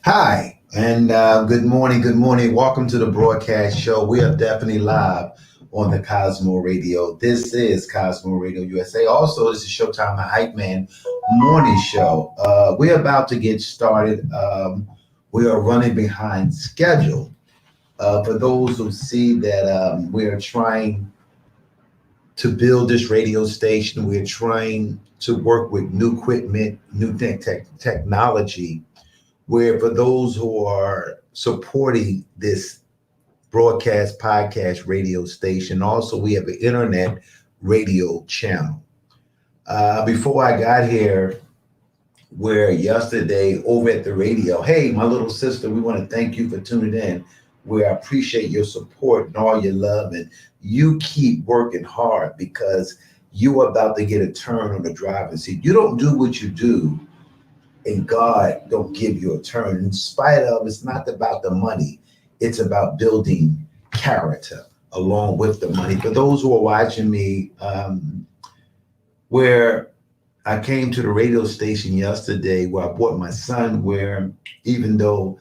Hi, and good morning. Good morning. Welcome to the broadcast show. We are definitely live on the Cosmo Radio. This is Cosmo Radio USA. Also, this is Showtime, the Hype Man morning show. We're about to get started. We are running behind schedule. For those who see that we are trying to build this radio station, we're trying to work with new equipment, new technology where for those who are supporting this broadcast podcast radio station, also we have an internet radio channel. Before I got here, where yesterday over at the radio, hey, my little sister, we want to thank you for tuning in. We appreciate your support and all your love, and you keep working hard because you are about to get a turn on the driver's seat. You don't do what you do and God don't give you a turn. In spite of, it's not about the money. It's about building character along with the money. For those who are watching me, where I came to the radio station yesterday where I brought my son, where even though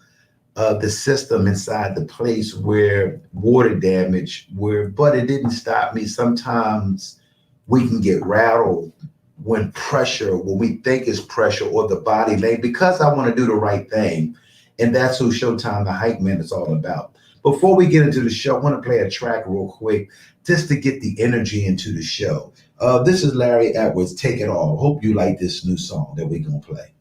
the system inside the place where water damage, but it didn't stop me. Sometimes we can get rattled when we think it's pressure or the body lay, because I want to do the right thing. And that's who Showtime, the Hype Man, is all about. Before we get into the show, I want to play a track real quick just to get the energy into the show. This is Larry Edwards, Take It All. Hope you like this new song that we're going to play.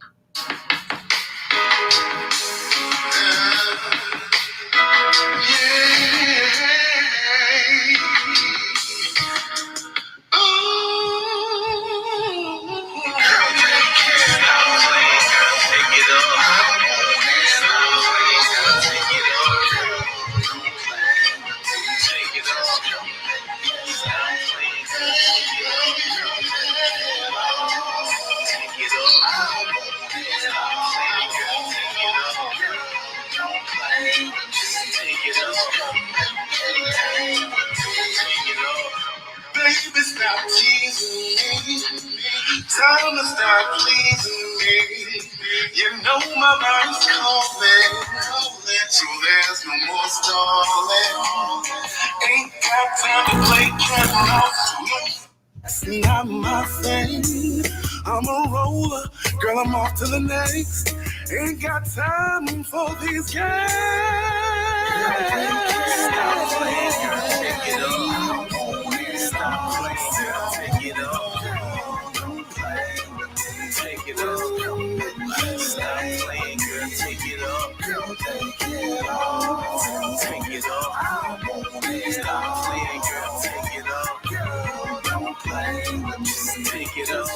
Baby, stop teasing me. Time to stop pleasing me. You know my mind's calling, so there's no more stalling. Ain't got time to play catch. That's not my thing. I'm a roller, girl. I'm off to the next. Ain't got time for these games. Stop playing, girl. Take it up. Stop playing, take it up. Take it up. Stop playing, girl. Take it up. Take it up. Take it up. Stop playing, girl. Take it up. Don't play with me. Take it up.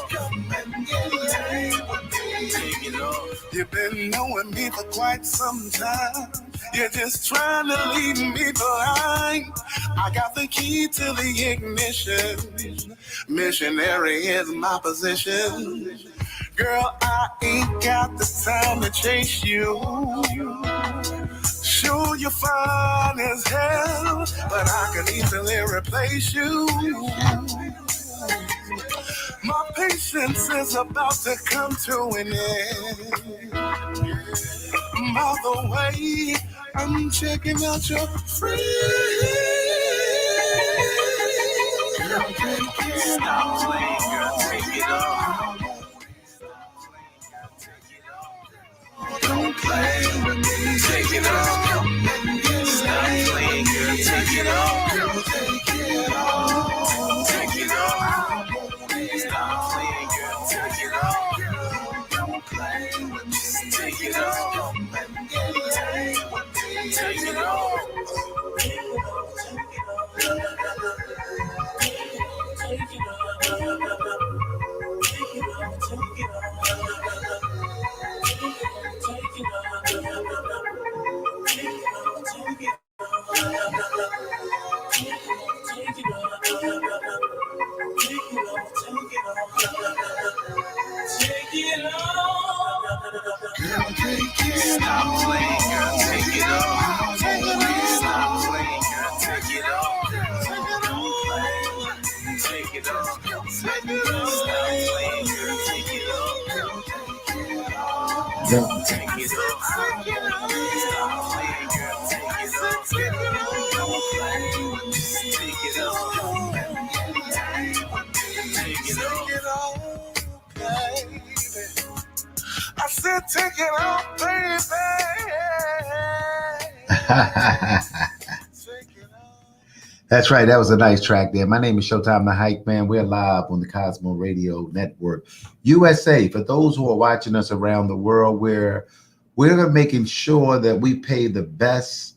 Take it up. You've been knowing me for quite some time. You're just trying to leave me behind. I got the key to the ignition. Missionary is my position. Girl, I ain't got the time to chase you. Sure, you're fine as hell, but I can easily replace you. My patience is about to come to an end. By the way, I'm checking out your free. Stop playing, girl, take it off. Don't play with me, take it off. Stop playing, girl, take it off. Take it off. Take it off. Stop playing, girl, take it off. Don't play with me, take it off. Take it off. Stop playing, girl, take it off. Stop playing, girl, take it off. Don't play, take it off. Stop playing, girl, take it off. Take it up. Stop playing, girl. Take it up. Don't play with this. Take it up. Take it up. Baby. I said, take it off, baby. That's right. That was a nice track there. My name is Showtime, the Hype Man. We're live on the Cosmo Radio Network, USA. For those who are watching us around the world, we're making sure that we pay the best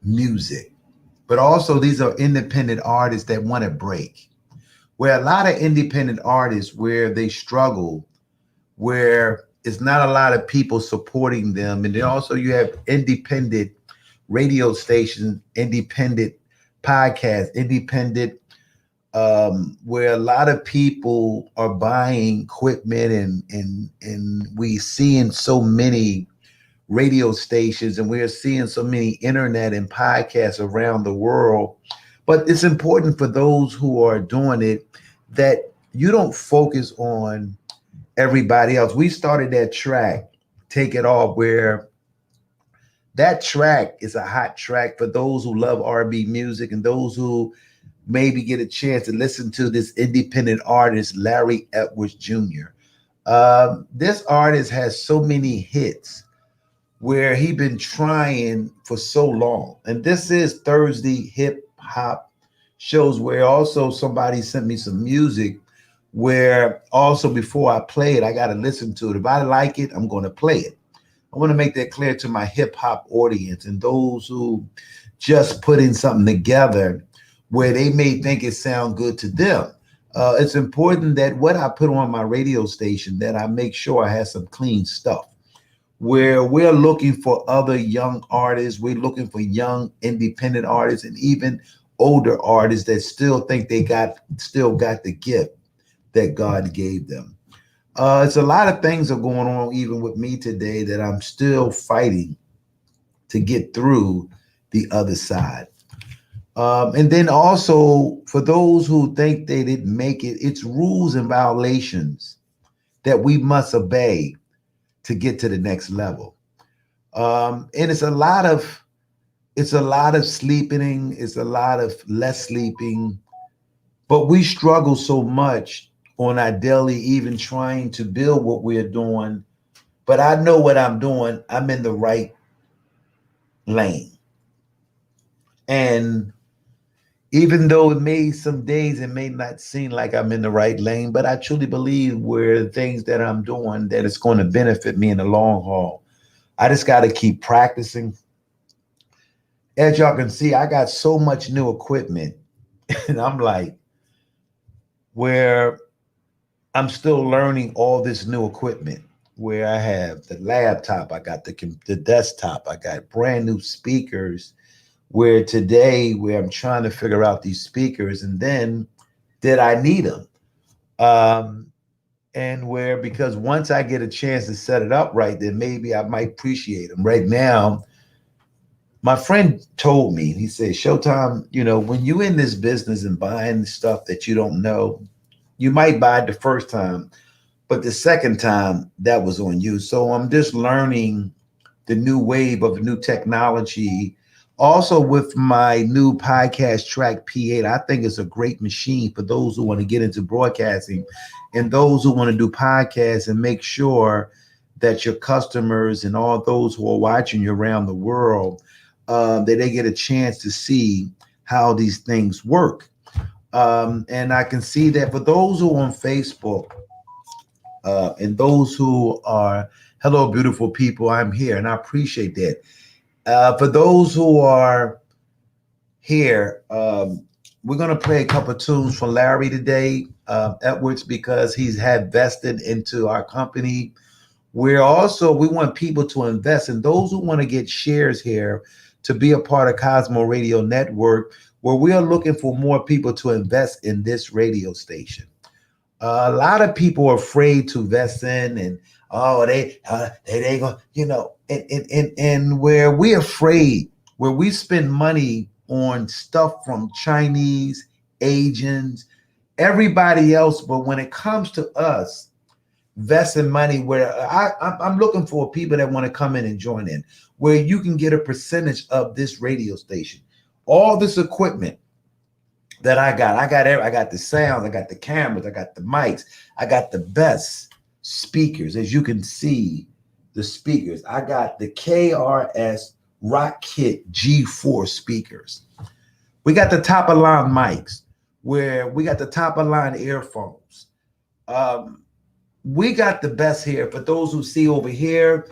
music. But also, these are independent artists that want to break. Where a lot of independent artists, where they struggle, where it's not a lot of people supporting them. And then also you have independent radio stations, independent podcasts, independent, where a lot of people are buying equipment and we seeing so many radio stations and we're seeing so many internet and podcasts around the world. But it's important for those who are doing it that you don't focus on everybody else. We started that track, Take It Off, where that track is a hot track for those who love R&B music and those who maybe get a chance to listen to this independent artist, Larry Edwards Jr. This artist has so many hits where he been trying for so long. And this is Thursday hip hop shows where also somebody sent me some music where also before I play it, I got to listen to it. If I like it, I'm going to play it. I want to make that clear to my hip hop audience and those who just putting something together where they may think it sound good to them. It's important that what I put on my radio station, that I make sure I have some clean stuff. Where we're looking for other young artists, we're looking for young independent artists and even older artists that still think they still got the gift that God gave them. It's a lot of things are going on even with me today that I'm still fighting to get through the other side. And then also for those who think they didn't make it, it's rules and violations that we must obey to get to the next level. And it's a lot of sleeping, it's a lot of less sleeping, but we struggle so much on our daily, even trying to build what we're doing. But I know what I'm doing. I'm in the right lane. And even though some days it may not seem like I'm in the right lane, but I truly believe where the things that I'm doing, that it's going to benefit me in the long haul. I just got to keep practicing. As y'all can see, I got so much new equipment and I'm like, where I'm still learning all this new equipment, where I have the laptop, I got the desktop, I got brand new speakers, where I'm trying to figure out these speakers and then did I need them? And because once I get a chance to set it up right, then maybe I might appreciate them. Right now, my friend told me, he said, Showtime, when you in this business and buying stuff that you don't know, you might buy it the first time, but the second time that was on you. So I'm just learning the new wave of new technology. Also with my new podcast track P8, I think it's a great machine for those who want to get into broadcasting and those who want to do podcasts and make sure that your customers and all those who are watching you around the world, that they get a chance to see how these things work. And I can see that for those who are on Facebook and those who are, hello, beautiful people, I'm here, and I appreciate that. For those who are here, we're going to play a couple of tunes from Larry today, Edwards, because he's had vested into our company. We want people to invest, and those who want to get shares here to be a part of Cosmo Radio Network, where we are looking for more people to invest in this radio station. A lot of people are afraid to invest in, and they go, and where we're afraid, where we spend money on stuff from Chinese, Asians, everybody else, but when it comes to us, investing money where I'm looking for people that want to come in and join in, where you can get a percentage of this radio station. All this equipment that I got the sounds, I got the cameras, I got the mics, I got the best speakers. As you can see, the speakers. I got the KRS Rock Kit G4 speakers. We got the top of line mics, where we got the top of line earphones. We got the best here. For those who see over here,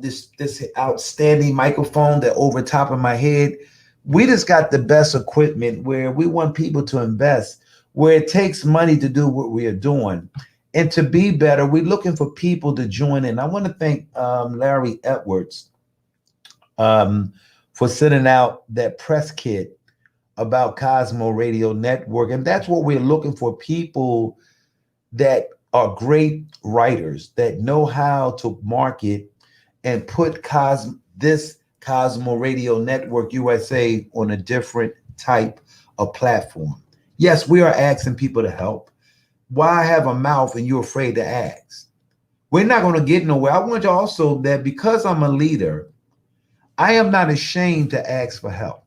this outstanding microphone that over top of my head. We just got the best equipment where we want people to invest, where it takes money to do what we are doing. And to be better, we're looking for people to join in. I want to thank Larry Edwards for sending out that press kit about Cosmo Radio Network. And that's what we're looking for, people that are great writers that know how to market and put this Cosmo Radio Network USA on a different type of platform. Yes, we are asking people to help. Why have a mouth and you're afraid to ask? We're not going to get nowhere. I want you also that because I'm a leader, I am not ashamed to ask for help.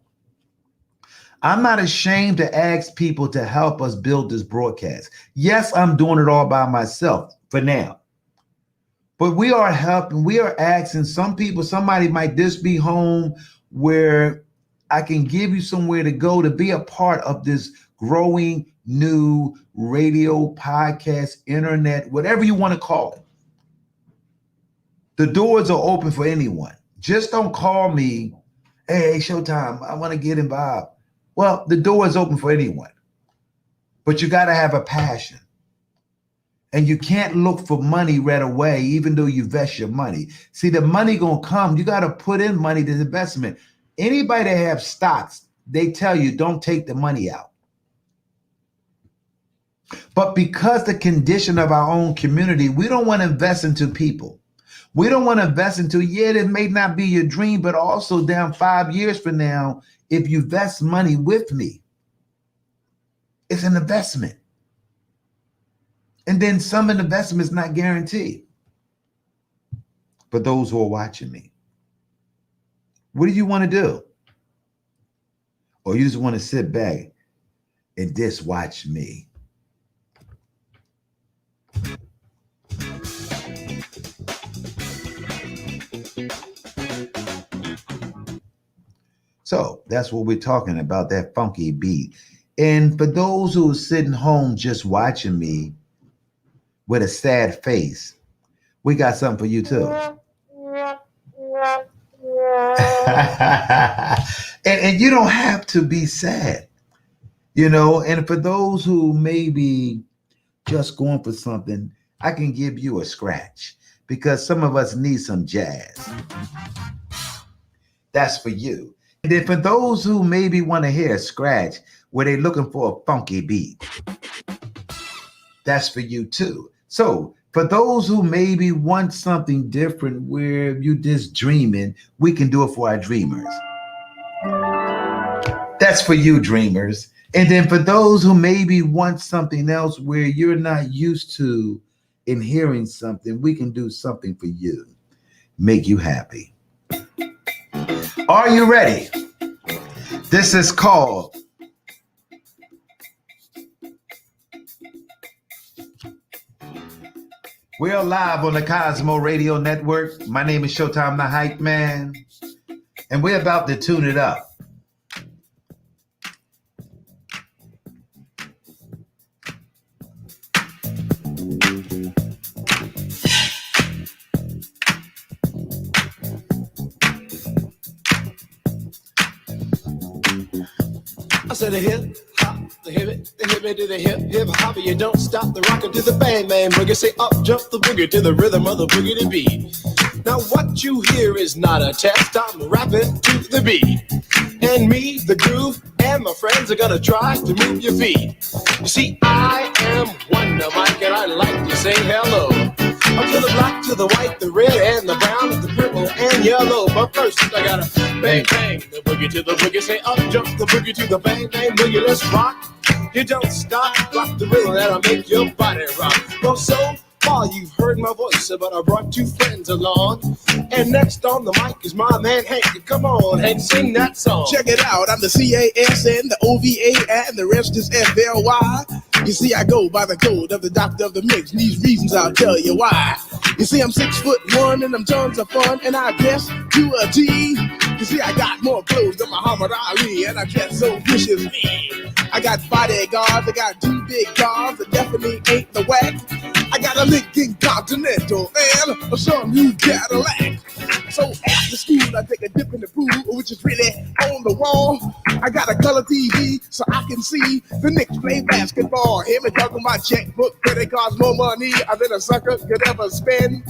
I'm not ashamed to ask people to help us build this broadcast. Yes, I'm doing it all by myself for now. But we are helping, we are asking some people, somebody might just be home where I can give you somewhere to go to be a part of this growing new radio, podcast, internet, whatever you want to call it. The doors are open for anyone. Just don't call me, hey, Showtime, I want to get involved. Well, the door is open for anyone. But you got to have a passion. And you can't look for money right away, even though you invest your money. See, the money gonna come. You got to put in money to investment. Anybody that have stocks, they tell you don't take the money out. But because the condition of our own community, we don't want to invest into people. We don't want to invest into, it may not be your dream, but also down 5 years from now, if you invest money with me, it's an investment. And then some investment is not guaranteed. For those who are watching me, what do you want to do? Or you just want to sit back and just watch me? So that's what we're talking about, that funky beat. And for those who are sitting home just watching me with a sad face, we got something for you too. and you don't have to be sad, and for those who may be just going for something, I can give you a scratch because some of us need some jazz. That's for you. And then for those who maybe want to hear a scratch where they're looking for a funky beat, that's for you too. So for those who maybe want something different where you just dreaming, we can do it for our dreamers. That's for you, dreamers. And then for those who maybe want something else where you're not used to in hearing something, we can do something for you. Make you happy. Are you ready? This is called We're live on the Cosmo Radio Network. My name is Showtime, the Hype Man, and we're about to tune it up. I said a hip hop, the hip it to the hip hop, you don't stop the rocker to the bang bang boogie. Say up jump the boogie to the rhythm of the boogie to beat. Now what you hear is not a test. I'm rapping to the beat, and me, the groove, and my friends are gonna try to move your feet. You see, I am Wonder Mike, and I like to say hello. Up to the black, to the white, the red, and the brown, the purple, and yellow. But first, I gotta bang, bang, the boogie to the boogie. Say up, jump the boogie to the bang, bang, boogie. Let's rock. You don't stop, rock the rhythm that'll make your body rock. Go so far you've heard my voice, but I brought two friends along. And next on the mic is my man Hank. Come on, Hank, sing that song. Check it out, I'm the CAS and the OVA and the rest is FLY. You see, I go by the code of the doctor of the mix. And these reasons I'll tell you why. You see, I'm 6'1" and I'm tons of fun, and I dress to a T. You see, I got more clothes than Muhammad Ali, and I dress so viciously. I got bodyguards, I got two big cars that definitely ain't the whack. I got a Lincoln Continental and a some new Cadillac. So after school, I take a dip in the pool, which is really on the wall. I got a color TV so I can see the Knicks play basketball. Him and talking my checkbook, but it costs more money than a sucker could ever spend.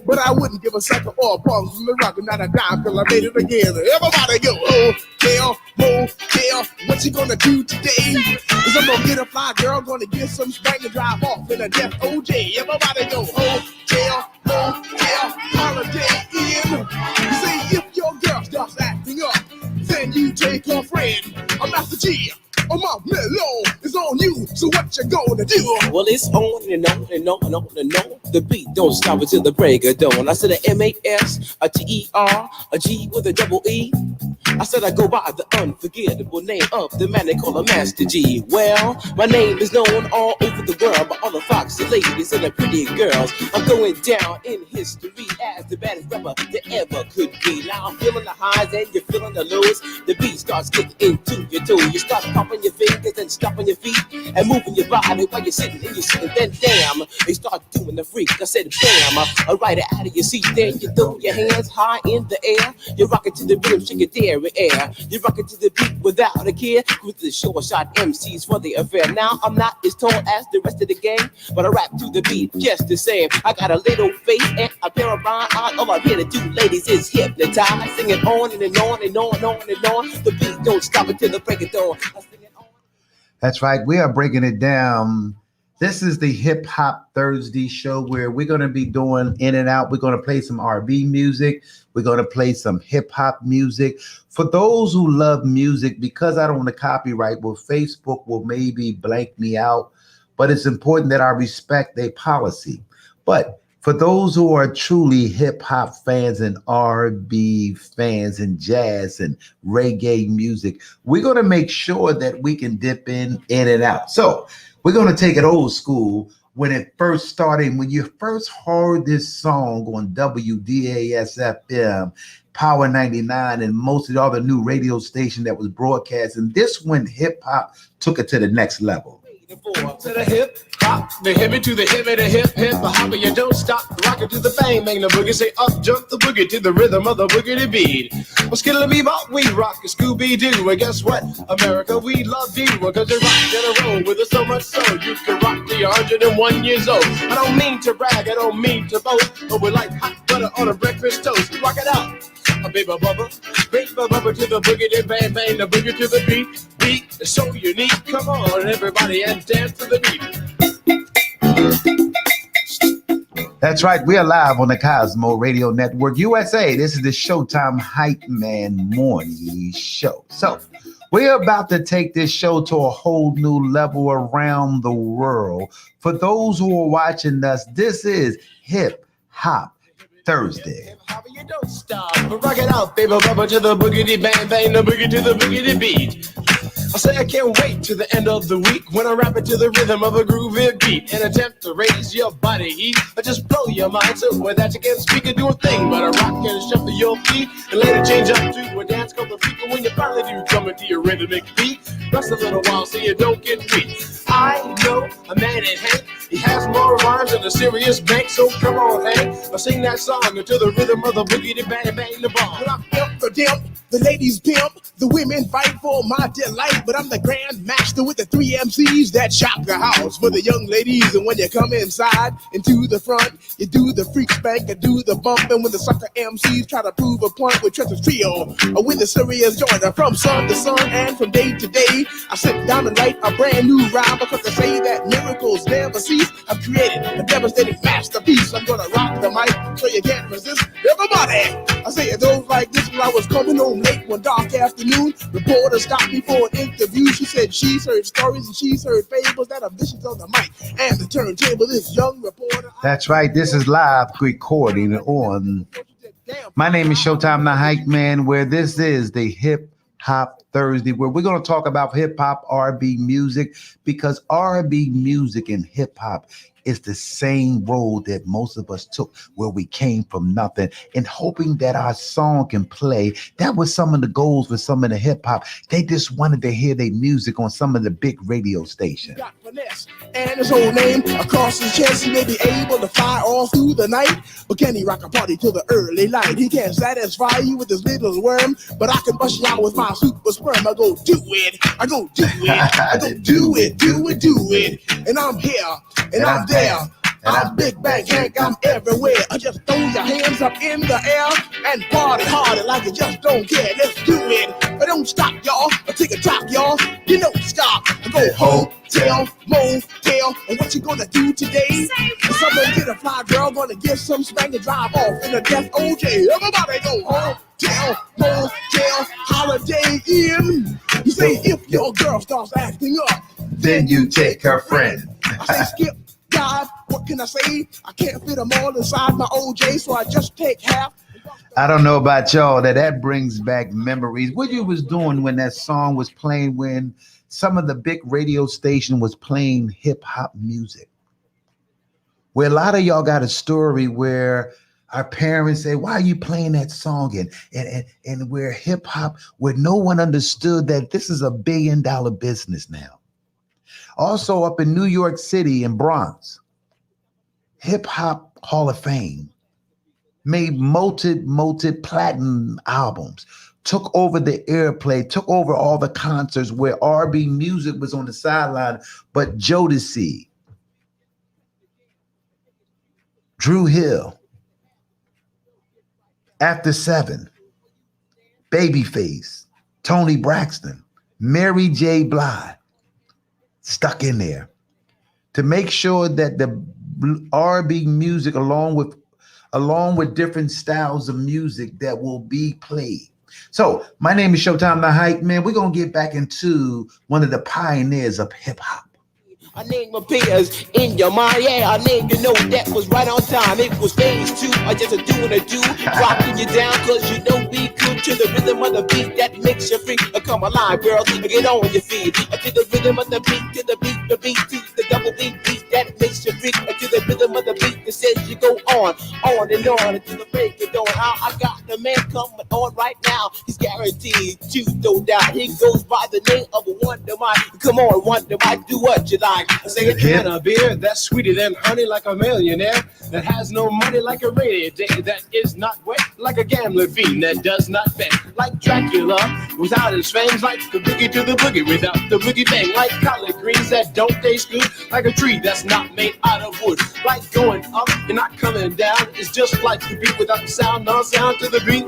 But I wouldn't give a sucker or a punk from the rock, not a dime till I made it again. Everybody go, hotel, motel, what you gonna do today? Is I'm gonna get a fly girl, gonna get some spank and drive off in a death OJ. Everybody go, hotel, motel, holiday in. You say if your girl starts acting up, then you take her friend. I'm Master G. Oh, my mellow is on you, so what you gonna do? Well, it's on and on and on and on and on. The beat don't stop until the break of dawn. I said a M-A-S, a T-E-R, a G with a double E. I said I go by the unforgettable name of the man they call a Master G. Well, my name is known all over the world by all the foxy ladies and the pretty girls. I'm going down in history as the baddest rapper that ever could be. Now I'm feeling the highs and you're feeling the lows. The beat starts getting into your toe. You start popping your fingers and stomping your feet and moving your body while you're sitting and you're sitting. Then damn, they start doing the freak. I said bam, right out of your seat. Then you throw your hands high in the air. You're rocking to the rhythm, shake your dairy air. You're rocking to the beat without a care. With the short shot MCs for the affair. Now I'm not as tall as the rest of the gang, but I rap to the beat just the same. I got a little face and a pair of rhyme eyes. All I'm here to do, ladies, is hypnotize. Sing it on and on and on and on and on. The beat don't stop until the break of dawn. That's right. We are breaking it down. This is the Hip Hop Thursday show where we're going to be doing in and out. We're going to play some R&B music. We're going to play some hip hop music. For those who love music, because I don't want to copyright, well, Facebook will maybe blank me out, but it's important that I respect their policy. But for those who are truly hip hop fans and R&B fans and jazz and reggae music, we're going to make sure that we can dip in and out. So we're going to take it old school. When it first started, when you first heard this song on WDAS-FM, Power 99, and most of the other new radio station that was broadcasting, this when hip hop took it to the next level. To the hip hop, the hippie to the hippie, the hip hip, the hopper, you don't stop, rock it to the bang, bang the boogie, say up jump the boogie to the rhythm of the boogity beat. Well, skittle bebop, we rock a Scooby Doo, and guess what? America, we love you, because you rock in a row with us so much so you can rock till you're 101 years old. I don't mean to brag, I don't mean to boast, but we're like hot butter on a breakfast toast. Rock it out. A baby bubba to the boogity bang bang, the boogie to the beat is so unique. Come on, everybody, and dance to the beat. That's right. We are live on the Cosmo Radio Network USA. This is the Showtime Hype Man Morning Show. So we're about to take this show to a whole new level around the world. For those who are watching us, this is Hip Hop Thursday. You don't stop, but rock it out, baby, bubba to the boogity bang bang, the boogie to the boogity beat. I say I can't wait to the end of the week when I rap it to the rhythm of a groovy beat and attempt to raise your body heat or just blow your mind so that you can't speak or do a thing but a rock and shuffle your feet and later change up to a dance called the freak. When you finally do come into your rhythmic beat, rest a little while so you don't get weak. I know a man in Hank, he has more rhymes than a serious bank, so come on, Hank, I'll sing that song to the rhythm of the boogie, bang bang the bomb. When I pimp the dimp, the ladies pimp, the women fight for my delight, but I'm the grand master with the 3 MCs that shock the house for the young ladies. And when you come inside and to the front, you do the freak spank and do the bump. And when the sucker MCs try to prove a point with Trevor's trio, or with the serious joiner from sun to sun and from day to day, I sit down and write a brand new rhyme because they say that miracles never cease. I've created a devastating masterpiece. I'm gonna rock the mic so you can't resist. Everybody, I say it goes like this: when I was coming home late one dark afternoon, reporter stopped me for an interview. She said she's heard stories and she's heard fables that are vicious on the mic and the turntable. This young reporter. That's right. This is live recording on. My name is Showtime the Hype Man, where this is the Hip Hop Thursday, where we're going to talk about hip hop, R&B music, because R&B music and hip hop is the same road that most of us took, where we came from nothing and hoping that our song can play. That was some of the goals with some of the hip hop. They just wanted to hear their music on some of the big radio stations. Got finesse and his whole name across his chest. He may be able to fly all through the night, but can he rock a party till the early light? He can't satisfy you with his little worm, but I can bust you out with my super sperm. I go do it, I go do it, I go do it, do it, do it. And I'm here, and I'm there. I'm Big Bang Hank, I'm everywhere. I just throw your hands up in the air and party harder like you just don't care. Let's do it, but don't stop, y'all. I take a top, y'all. You don't stop. I go hotel, motel, and what you gonna do today? Someone get a fly girl, gonna get some spank and drive off in a death OJ. Everybody go hotel, motel, Holiday Inn. You say if your girl starts acting up, Then you take her friend. I say skip, dive, what can I say? I can't fit them all inside my OJ, so I just take half. I don't know about y'all, that brings back memories. What you was doing when that song was playing, when some of the big radio station was playing hip hop music, where a lot of y'all got a story where our parents say, why are you playing that song? And where hip hop, where no one understood that this is $1 billion business now. Also up in New York City in Bronx, Hip Hop Hall of Fame made multi-platinum albums, took over the airplay, took over all the concerts where R&B music was on the sideline, but Jodeci, Drew Hill, After 7, Babyface, Tony Braxton, Mary J. Blige, stuck in there to make sure that the R&B music, along with different styles of music that will be played. So my name is Showtime the Hype Man. We're gonna get back into one of the pioneers of hip hop. A name appears in your mind, yeah, a name you know that was right on time. It was phase 2, I just a do and a do, rocking you down, cause you know we could to the rhythm of the beat that makes you free. Come alive, girl, get on your feet. To the rhythm of the beat, to the beat, to the double beat that makes you free. To the rhythm of the beat that says you go on and on until the break of dawn. I got the man coming on right now. He's guaranteed to no doubt. He goes by the name of Wonder Mike. Come on, Wonder Mike, do what you like. Say a can of beer that's sweeter than honey, like a millionaire that has no money, like a rainy day that is not wet, like a gambler fiend that does not bet, like Dracula without his fangs, like the boogie to the boogie without the boogie bang, like collard greens that don't taste good, like a tree that's not made out of wood, like going up and not coming down. It's just like the beat without the sound, no sound to the beat.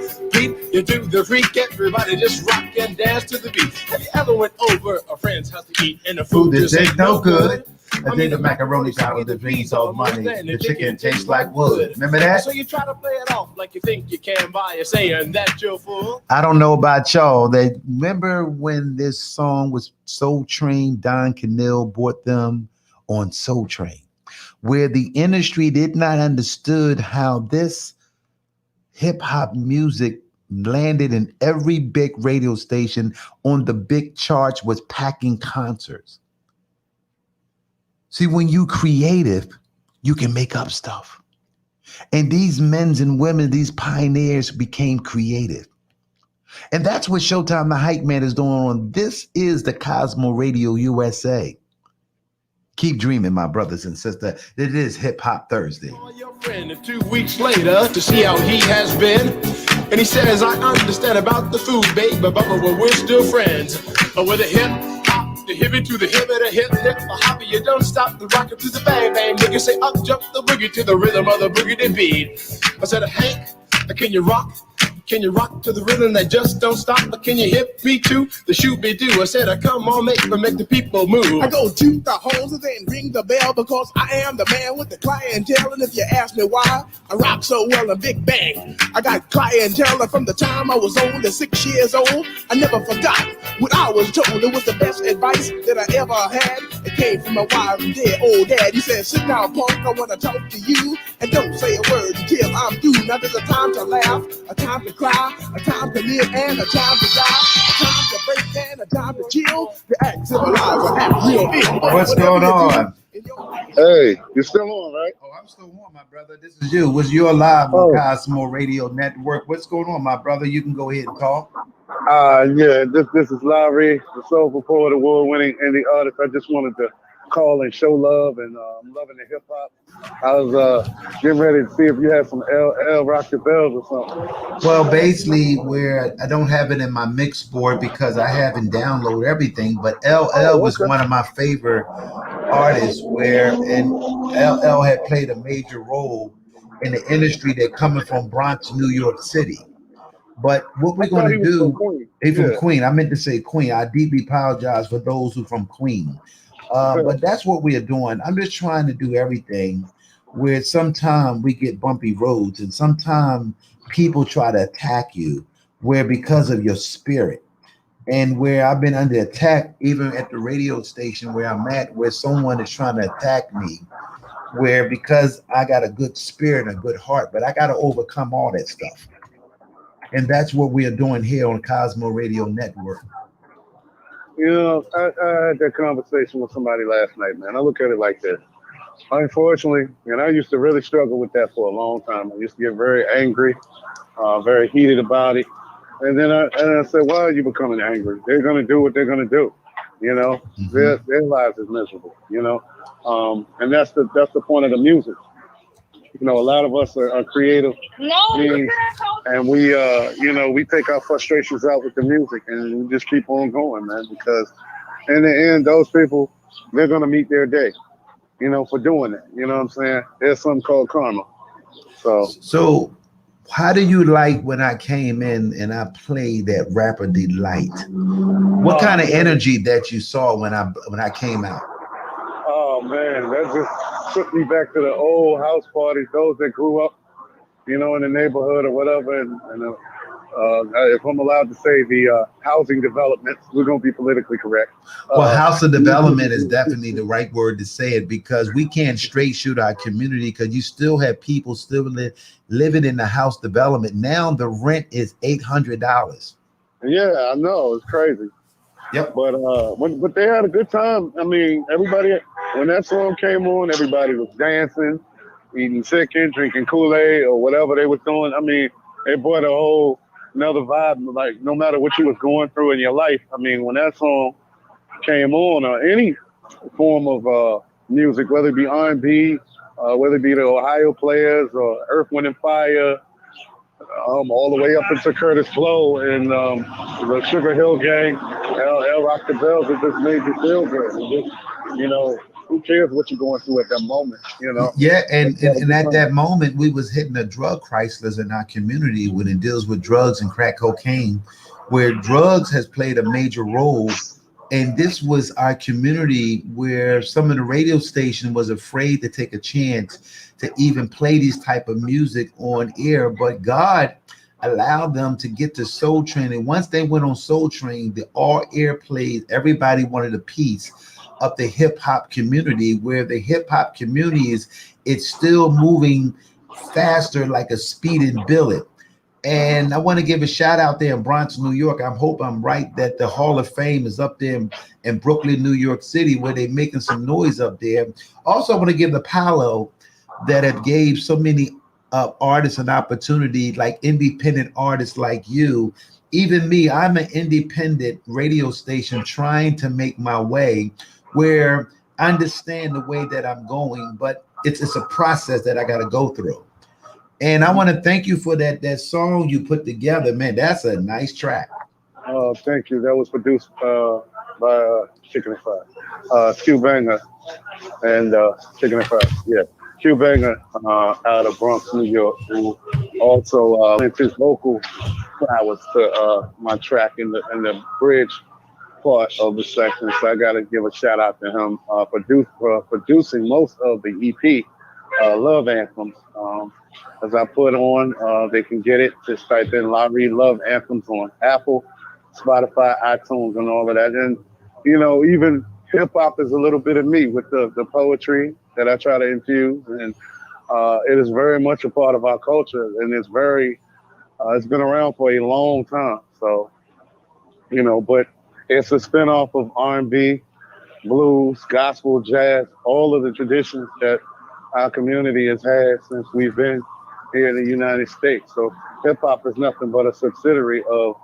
You do the freak, everybody just rock and dance to the beat. Have you ever went over a friend's house to eat and the food just ain't no good? I think the macaroni's out with the beans all money. The chicken tastes like wood. Remember that? So you try to play it off like you think you can by you saying that you're full. I don't know about y'all. That remember when this song was Soul Train, Don Canel bought them on Soul Train, where the industry did not understood how this hip hop music landed in every big radio station on the big charts, was packing concerts. See, when you creative, you can make up stuff. And these men and women, these pioneers became creative. And that's what Showtime the Hype Man is doing on This is the Cosmo Radio USA. Keep dreaming, my brothers and sisters. It is Hip Hop Thursday. Call your friend 2 weeks later to see how he has been. And he says, I understand about the food, babe, but we're still friends. But with a hip hop, the hippie to the hip, the hip, the hoppy, you don't stop the rocket to the bang, bang. Nigga say up, jump the boogie to the rhythm of the boogie beat. I said, Hank, can you rock? Can you rock to the rhythm that just don't stop? But can you hip beat to the shoot be do? I said, come on, make the people move. I go toot the hose and then ring the bell because I am the man with the clientele. And if you ask me why I rock so well in Big Bang, I got clientele from the time I was only 6 years old. I never forgot what I was told. It was the best advice that I ever had. It came from my wise and dead old dad. He said, sit down, punk, I want to talk to you. And don't say a word until I'm through. Now there's a time to laugh, a time to cry, a time to live and a time to die, a time to break and a time to chill. The act civilized or have real ill. What's going on? Hey, you're still on, right? Oh, I'm still on, my brother. This is you. Was you alive on Cosmo Radio Network? What's going on, my brother? You can go ahead and talk. Yeah, this is Larry, the soulful poet, award-winning indie artist. I just wanted to call and show love, and I'm loving the hip hop. I was getting ready to see if you had some L Rock Your Bells or something. Well, basically, where I don't have it in my mix board because I haven't downloaded everything, but LL was one of my favorite artists and LL had played a major role in the industry that coming from Bronx, New York City. But what we're going to do, he's from Queen. I meant to say Queen. I deeply apologize for those who from Queen. But that's what we are doing. I'm just trying to do everything where sometimes we get bumpy roads and sometimes people try to attack you where because of your spirit. And where I've been under attack, even at the radio station where I'm at, where someone is trying to attack me, where because I got a good spirit and a good heart, but I got to overcome all that stuff. And that's what we are doing here on Cosmo Radio Network. You know, I had that conversation with somebody last night, man. I look at it like this. Unfortunately, and I used to really struggle with that for a long time. I used to get very angry, very heated about it. And then I said, why are you becoming angry? They're going to do what they're going to do. You know, their lives is miserable, you know. And that's the point of the music. You know, a lot of us are creative beings, and we take our frustrations out with the music, and we just keep on going, man, because in the end, those people, they're going to meet their day, you know, for doing it. You know what I'm saying? There's something called karma. So how do you like when I came in and I played that Rapper Delight? What kind of energy that you saw when I came out? Oh man, that just took me back to the old house parties. Those that grew up, you know, in the neighborhood or whatever. And if I'm allowed to say the housing developments, we're gonna be politically correct. Well, house of development is definitely the right word to say it because we can't straight shoot our community because you still have people still living in the house development. Now the rent is $800. Yeah, I know, it's crazy. Yep. But they had a good time. I mean, everybody, when that song came on, everybody was dancing, eating chicken, drinking Kool-Aid or whatever they were doing. I mean, it brought a whole another vibe. Like no matter what you was going through in your life, I mean, when that song came on, or any form of music, whether it be R&B, whether it be the Ohio Players or Earth, Wind and Fire, all the way up into Curtis Blow and the Sugar Hill Gang, L Rock the Bells, it just made you feel good. It just, you know, who cares what you're going through at that moment, you know? Yeah, and at that moment, we was hitting a drug crisis in our community when it deals with drugs and crack cocaine, where drugs has played a major role. And this was our community where some of the radio station was afraid to take a chance to even play these type of music on air. But God allowed them to get to Soul Train. And once they went on Soul Train, the all air plays, everybody wanted a piece of the hip hop community, where the hip hop community it's still moving faster like a speeding bullet. And I want to give a shout out there in Bronx, New York. I hope I'm right that the Hall of Fame is up there in Brooklyn, New York City, where they're making some noise up there. Also, I want to give the Palo that have gave so many artists an opportunity, like independent artists like you. Even me, I'm an independent radio station trying to make my way, where I understand the way that I'm going, but it's a process that I got to go through. And I want to thank you for that song you put together, man. That's a nice track. Oh, thank you. That was produced by Chicken and Fries, Q Banger and Chicken and Fries. Yeah, Q Banger out of Bronx, New York, who also lent his vocal flowers to my track in the bridge part of the section. So I got to give a shout out to him for producing most of the EP, Love Anthems. As I put on, they can get it. Just type in Larry Love Anthems on Apple, Spotify, iTunes, and all of that. And, even hip hop is a little bit of me with the poetry that I try to infuse. And it is very much a part of our culture. And it's been around for a long time. So, but it's a spinoff of R&B, blues, gospel, jazz, all of the traditions that our community has had since we've been here in the United States. So hip hop is nothing but a subsidiary of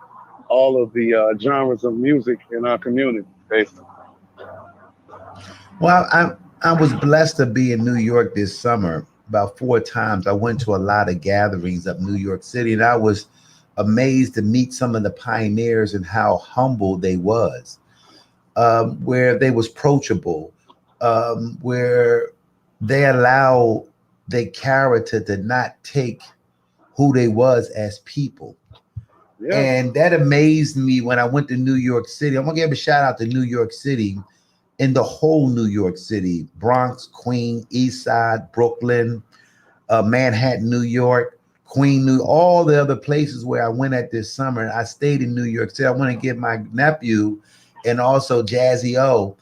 all of the genres of music in our community, basically. Well, I was blessed to be in New York this summer about 4 times. I went to a lot of gatherings of New York City, and I was amazed to meet some of the pioneers and how humble they was, where they was approachable, where they allow their character to not take who they was as people. Yeah. And that amazed me when I went to New York City. I'm gonna give a shout out to New York City, in the whole New York City, Bronx, Queens, East Side, Brooklyn, Manhattan, New York, Queen, all the other places where I went at this summer. I stayed in New York City. I want to give my nephew and also Jazzy O,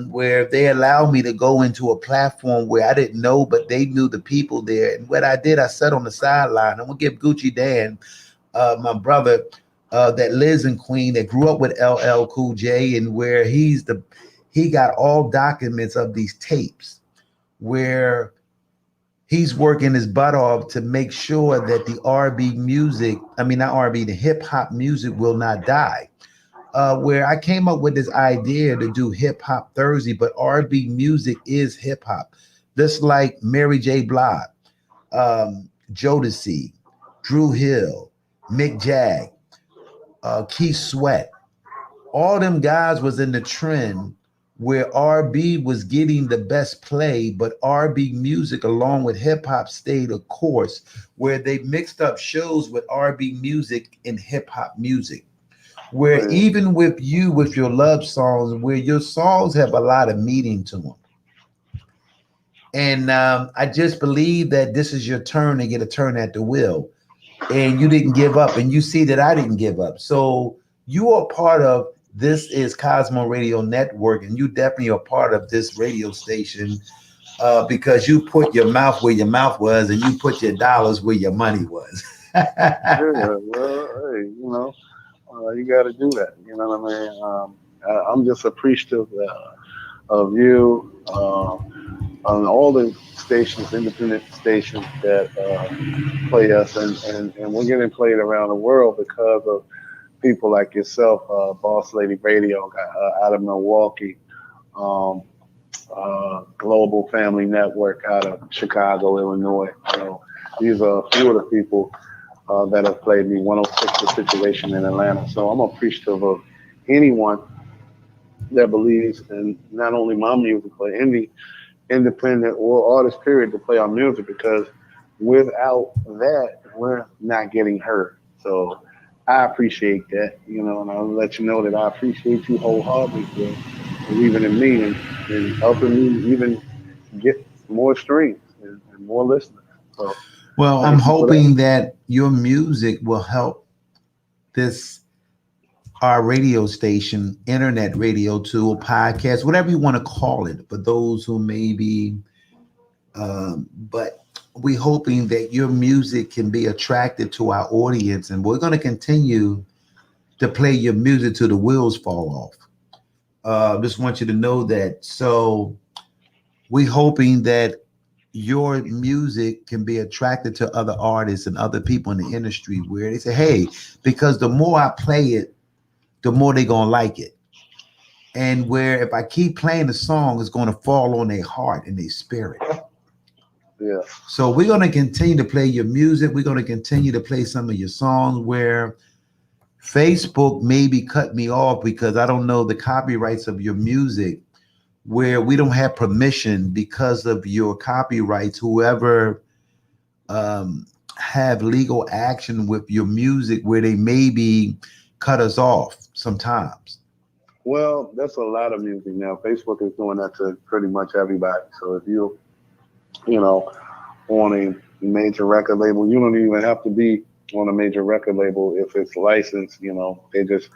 where they allowed me to go into a platform where I didn't know, but they knew the people there. And what I did, I sat on the sideline. I'm gonna give Gucci Dan, my brother, that lives in Queen, that grew up with LL Cool J, and where he got all documents of these tapes where he's working his butt off to make sure that the R&B music, I mean, not R&B, the hip hop music will not die. Where I came up with this idea to do hip hop Thursday, but R&B music is hip hop. Just like Mary J. Blige, Jodeci, Drew Hill, Mick Jag, Keith Sweat, all them guys was in the trend where R&B was getting the best play, but R&B music along with hip hop stayed a course, where they mixed up shows with R&B music and hip hop music. Where even with you, with your love songs, where your songs have a lot of meaning to them. And I just believe that this is your turn to get a turn at the wheel. And you didn't give up, and you see that I didn't give up. So you are part of this is Cosmo Radio Network, and you definitely are part of this radio station because you put your mouth where your mouth was, and you put your dollars where your money was. Yeah, well, hey, you got to do that. You know what I mean? I'm just appreciative of you on all the stations, independent stations that play us, and we're getting played around the world because of people like yourself, Boss Lady Radio out of Milwaukee, Global Family Network out of Chicago, Illinois. These are a few of the people that have played me. 106 The Situation in Atlanta. So I'm appreciative of anyone that believes in not only my music, but any independent or artist period to play our music, because without that, we're not getting heard. So I appreciate that, and I'll let you know that I appreciate you wholeheartedly for believing in me and helping me even get more streams and more listeners. So, well, I'm hoping that your music will help our radio station, internet radio tool, podcast, whatever you want to call it, for those who maybe, but we're hoping that your music can be attractive to our audience, and we're going to continue to play your music till the wheels fall off. Just want you to know that. So we're hoping that your music can be attracted to other artists and other people in the industry, where they say, hey, because the more I play it, the more they're going to like it. And where if I keep playing the song, it's going to fall on their heart and their spirit. Yeah. So we're going to continue to play your music. We're going to continue to play some of your songs, where Facebook maybe cut me off because I don't know the copyrights of your music, where we don't have permission because of your copyrights. Whoever have legal action with your music where they maybe cut us off sometimes? Well, that's a lot of music now. Facebook is doing that to pretty much everybody. So if you know, on a major record label, you don't even have to be on a major record label if it's licensed. They just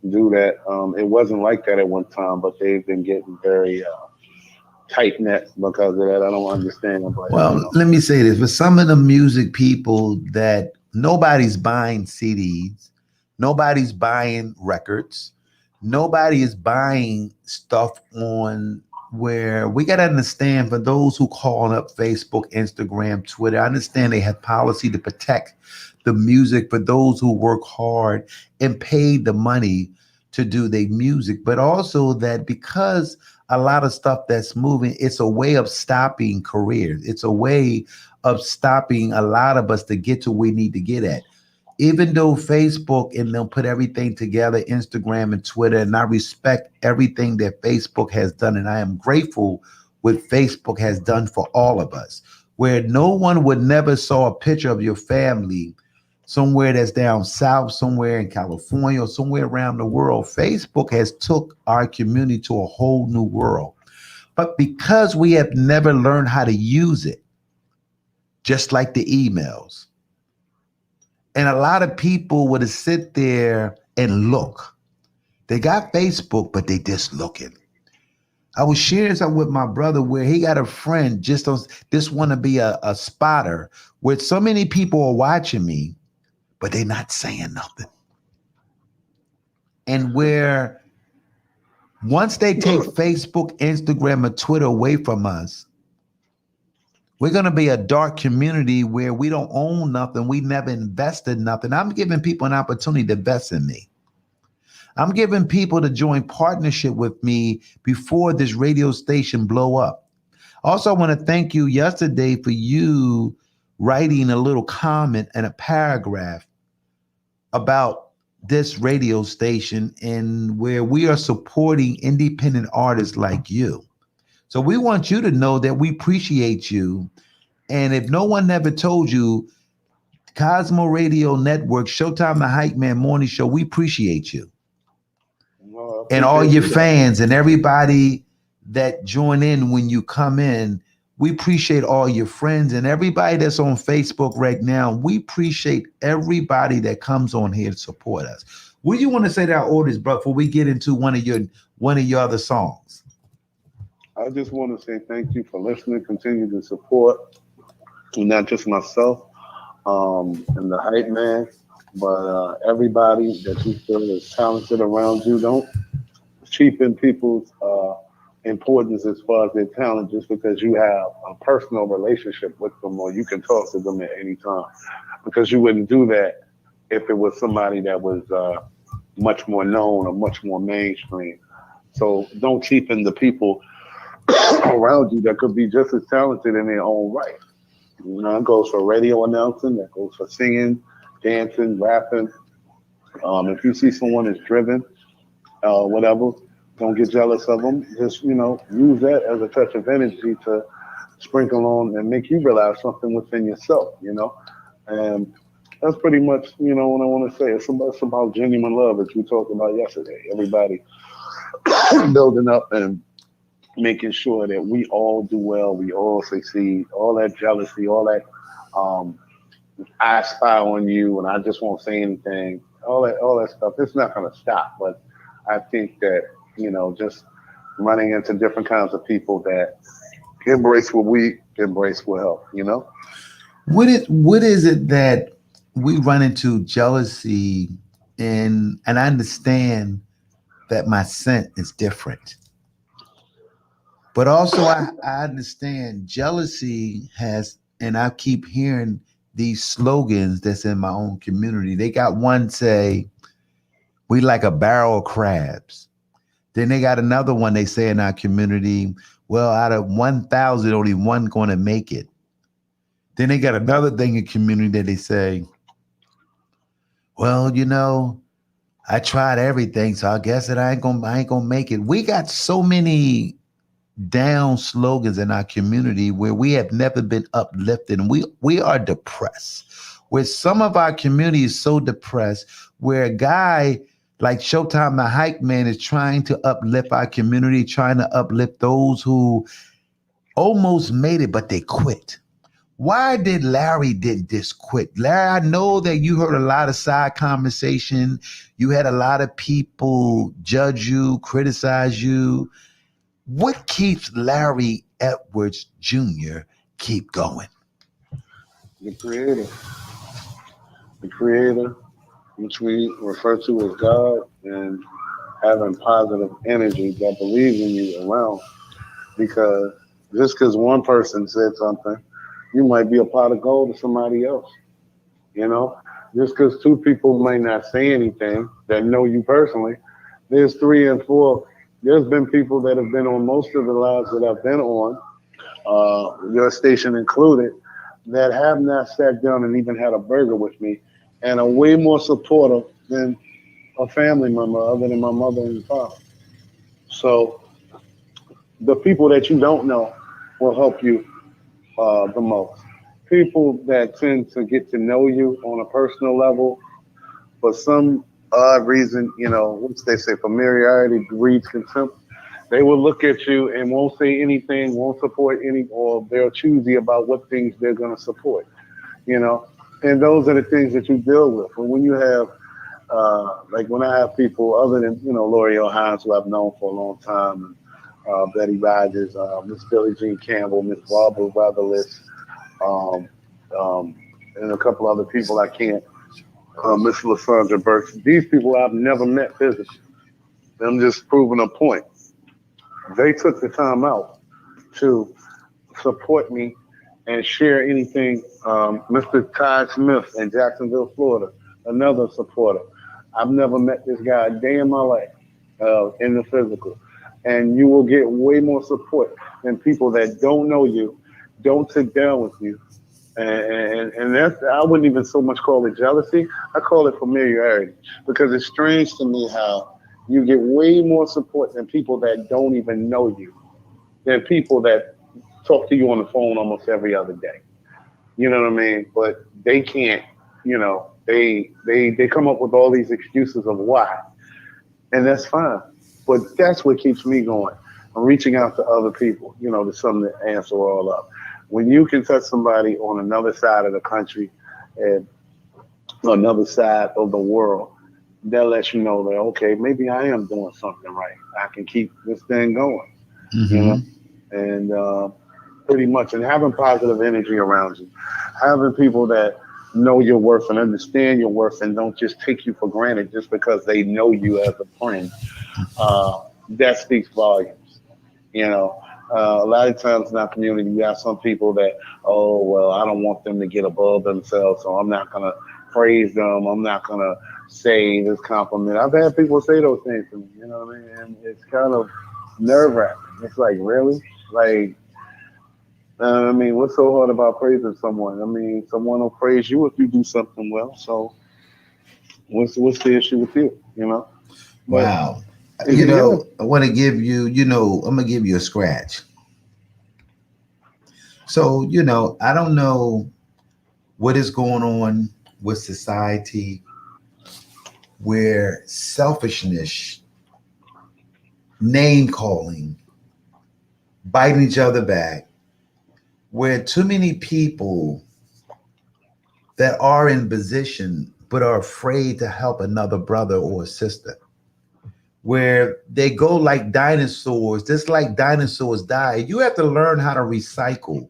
do that. It wasn't like that at one time, but they've been getting very tight net because of that. I don't understand, but Well, let me say this: for some of the music people, that nobody's buying CDs, nobody's buying records, nobody is buying stuff on where we got to understand. For those who call up Facebook, Instagram, Twitter, I understand they have policy to protect the music for those who work hard and paid the money to do their music, but also that because a lot of stuff that's moving, it's a way of stopping careers. It's a way of stopping a lot of us to get to where we need to get at. Even though Facebook and them put everything together, Instagram and Twitter, and I respect everything that Facebook has done, and I am grateful what Facebook has done for all of us, where no one would never saw a picture of your family somewhere that's down south, somewhere in California, or somewhere around the world. Facebook has took our community to a whole new world. But because we have never learned how to use it, just like the emails, and a lot of people would sit there and look. They got Facebook, but they just looking. I was sharing something with my brother where he got a friend just want to be a spotter, where so many people are watching me, but they're not saying nothing. And where once they take Facebook, Instagram, or Twitter away from us, we're going to be a dark community where we don't own nothing. We never invested nothing. I'm giving people an opportunity to invest in me. I'm giving people to join partnership with me before this radio station blow up. Also, I want to thank you yesterday for you writing a little comment and a paragraph about this radio station and where we are supporting independent artists like you. So we want you to know that we appreciate you. And if no one ever told you, Cosmo Radio Network, Showtime, the Hype Man Morning Show, we appreciate you. And all your fans and everybody that join in when you come in. We appreciate all your friends and everybody that's on Facebook right now. We appreciate everybody that comes on here to support us. What do you want to say to our audience, bro, before we get into one of your other songs? I just want to say thank you for listening. Continue to support, not just myself and the Hype Man, but everybody that you feel is talented around you. Don't cheapen people's importance as far as their talent just because you have a personal relationship with them or you can talk to them at any time, because you wouldn't do that if it was somebody that was much more known or much more mainstream. So don't cheapen the people around you that could be just as talented in their own right. It goes for radio announcing, that goes for singing, dancing, rapping. If you see someone that's driven, whatever, don't get jealous of them. Just, use that as a touch of energy to sprinkle on and make you realize something within yourself, And that's pretty much, what I want to say. It's about genuine love, as we talked about yesterday. Everybody building up and making sure that we all do well, we all succeed. All that jealousy, all that I spy on you and I just won't say anything. All that stuff. It's not going to stop, but I think that just running into different kinds of people that embrace what we embrace will help. What is it that we run into jealousy and I understand that my scent is different. But also I understand jealousy has, and I keep hearing these slogans that's in my own community. They got one say, we like a barrel of crabs. Then they got another one they say in our community, well, out of 1,000, only one going to make it. Then they got another thing in community that they say, well, I tried everything, so I guess that I ain't gonna make it. We got so many down slogans in our community where we have never been uplifted, and we are depressed. where some of our community is so depressed, where a guy like Showtime the Hype Man is trying to uplift our community, trying to uplift those who almost made it, but they quit. Why did Larry did this quit? Larry, I know that you heard a lot of side conversation. You had a lot of people judge you, criticize you. What keeps Larry Edwards Jr. keep going? The creator. The creator, which we refer to as God, and having positive energy that believes in you around. Because just because one person said something, you might be a pot of gold to somebody else. You know, just because two people may not say anything that know you personally, there's three and four. There's been people that have been on most of the lives that I've been on, your station included, that have not sat down and even had a burger with me and are way more supportive than a family member other than my mother and father. So the people that you don't know will help you the most. People that tend to get to know you on a personal level for some odd reason, which they say familiarity breeds contempt. They will look at you and won't say anything, won't support any, or they're choosy about what things they're going to support, you know. And those are the things that you deal with. And when you have, like when I have people other than, L'Oreal Hines, who I've known for a long time, and Betty Rogers, Miss Billie Jean Campbell, Miss Barbara Rutherless, um, and a couple other people I can't, Miss LaSandra Burks. These people I've never met physically. I'm just proving a point. They took the time out to support me and share anything. Mr. Todd Smith in Jacksonville, Florida, another supporter. I've never met this guy a day in my life in the physical. And you will get way more support than people that don't know you, don't sit down with you. And that's, I wouldn't even so much call it jealousy. I call it familiarity, because it's strange to me how you get way more support than people that don't even know you, than people that talk to you on the phone almost every other day. You know what I mean? But they can't, they come up with all these excuses of why. And that's fine. But that's what keeps me going. I'm reaching out to other people, to some that answer all up. When you can touch somebody on another side of the country and another side of the world, that lets you know that, okay, maybe I am doing something right. I can keep this thing going, Mm-hmm. and pretty much, and having positive energy around you, having people that know your worth and understand your worth and don't just take you for granted just because they know you as a friend. That speaks volumes. A lot of times in our community, you have some people that, oh, well, I don't want them to get above themselves, so I'm not going to praise them. I'm not going to say this compliment. I've had people say those things to me, you know what I mean? And it's kind of nerve wracking. It's like, really? Like, what's so hard about praising someone? I mean, someone will praise you if you do something well. So what's the issue with you? But Wow. yeah, I want to give you, I'm going to give you a scratch. So, I don't know what is going on with society where selfishness, name calling, biting each other back, where too many people that are in position but are afraid to help another brother or sister, where they go like dinosaurs, just like dinosaurs die. You have to learn how to recycle.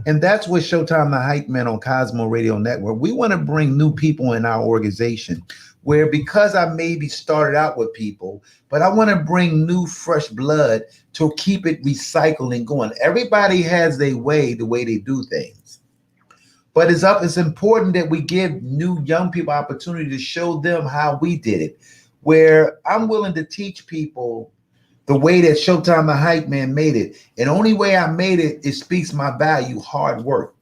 And that's what Showtime the Hype Man on Cosmo Radio Network. We want to bring new people in our organization where, because I maybe started out with people, but I want to bring new fresh blood to keep it recycling going. Everybody has their way, the way they do things. But it's important that we give new young people opportunity to show them how we did it. Where I'm willing to teach people the way that Showtime the Hype Man made it. And the only way I made it, it speaks my value, hard work.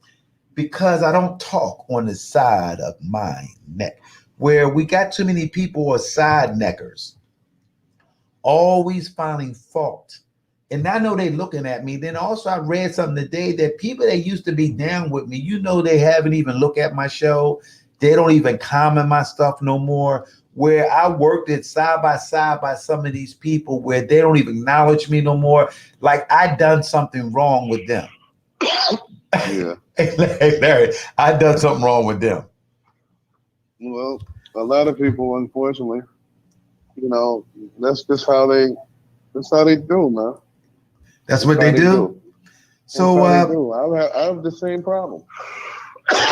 Because I don't talk on the side of my neck. Where we got too many people who are side neckers, always finding fault And I know they looking at me. Then also I read something today that people that used to be down with me, they haven't even looked at my show. They don't even comment my stuff no more. Where I worked it side by some of these people where they don't even acknowledge me no more. Like I done something wrong with them. Yeah. Larry, I done something wrong with them. Well, a lot of people, unfortunately, that's just how they do, man. That's what they do. So I have the same problem.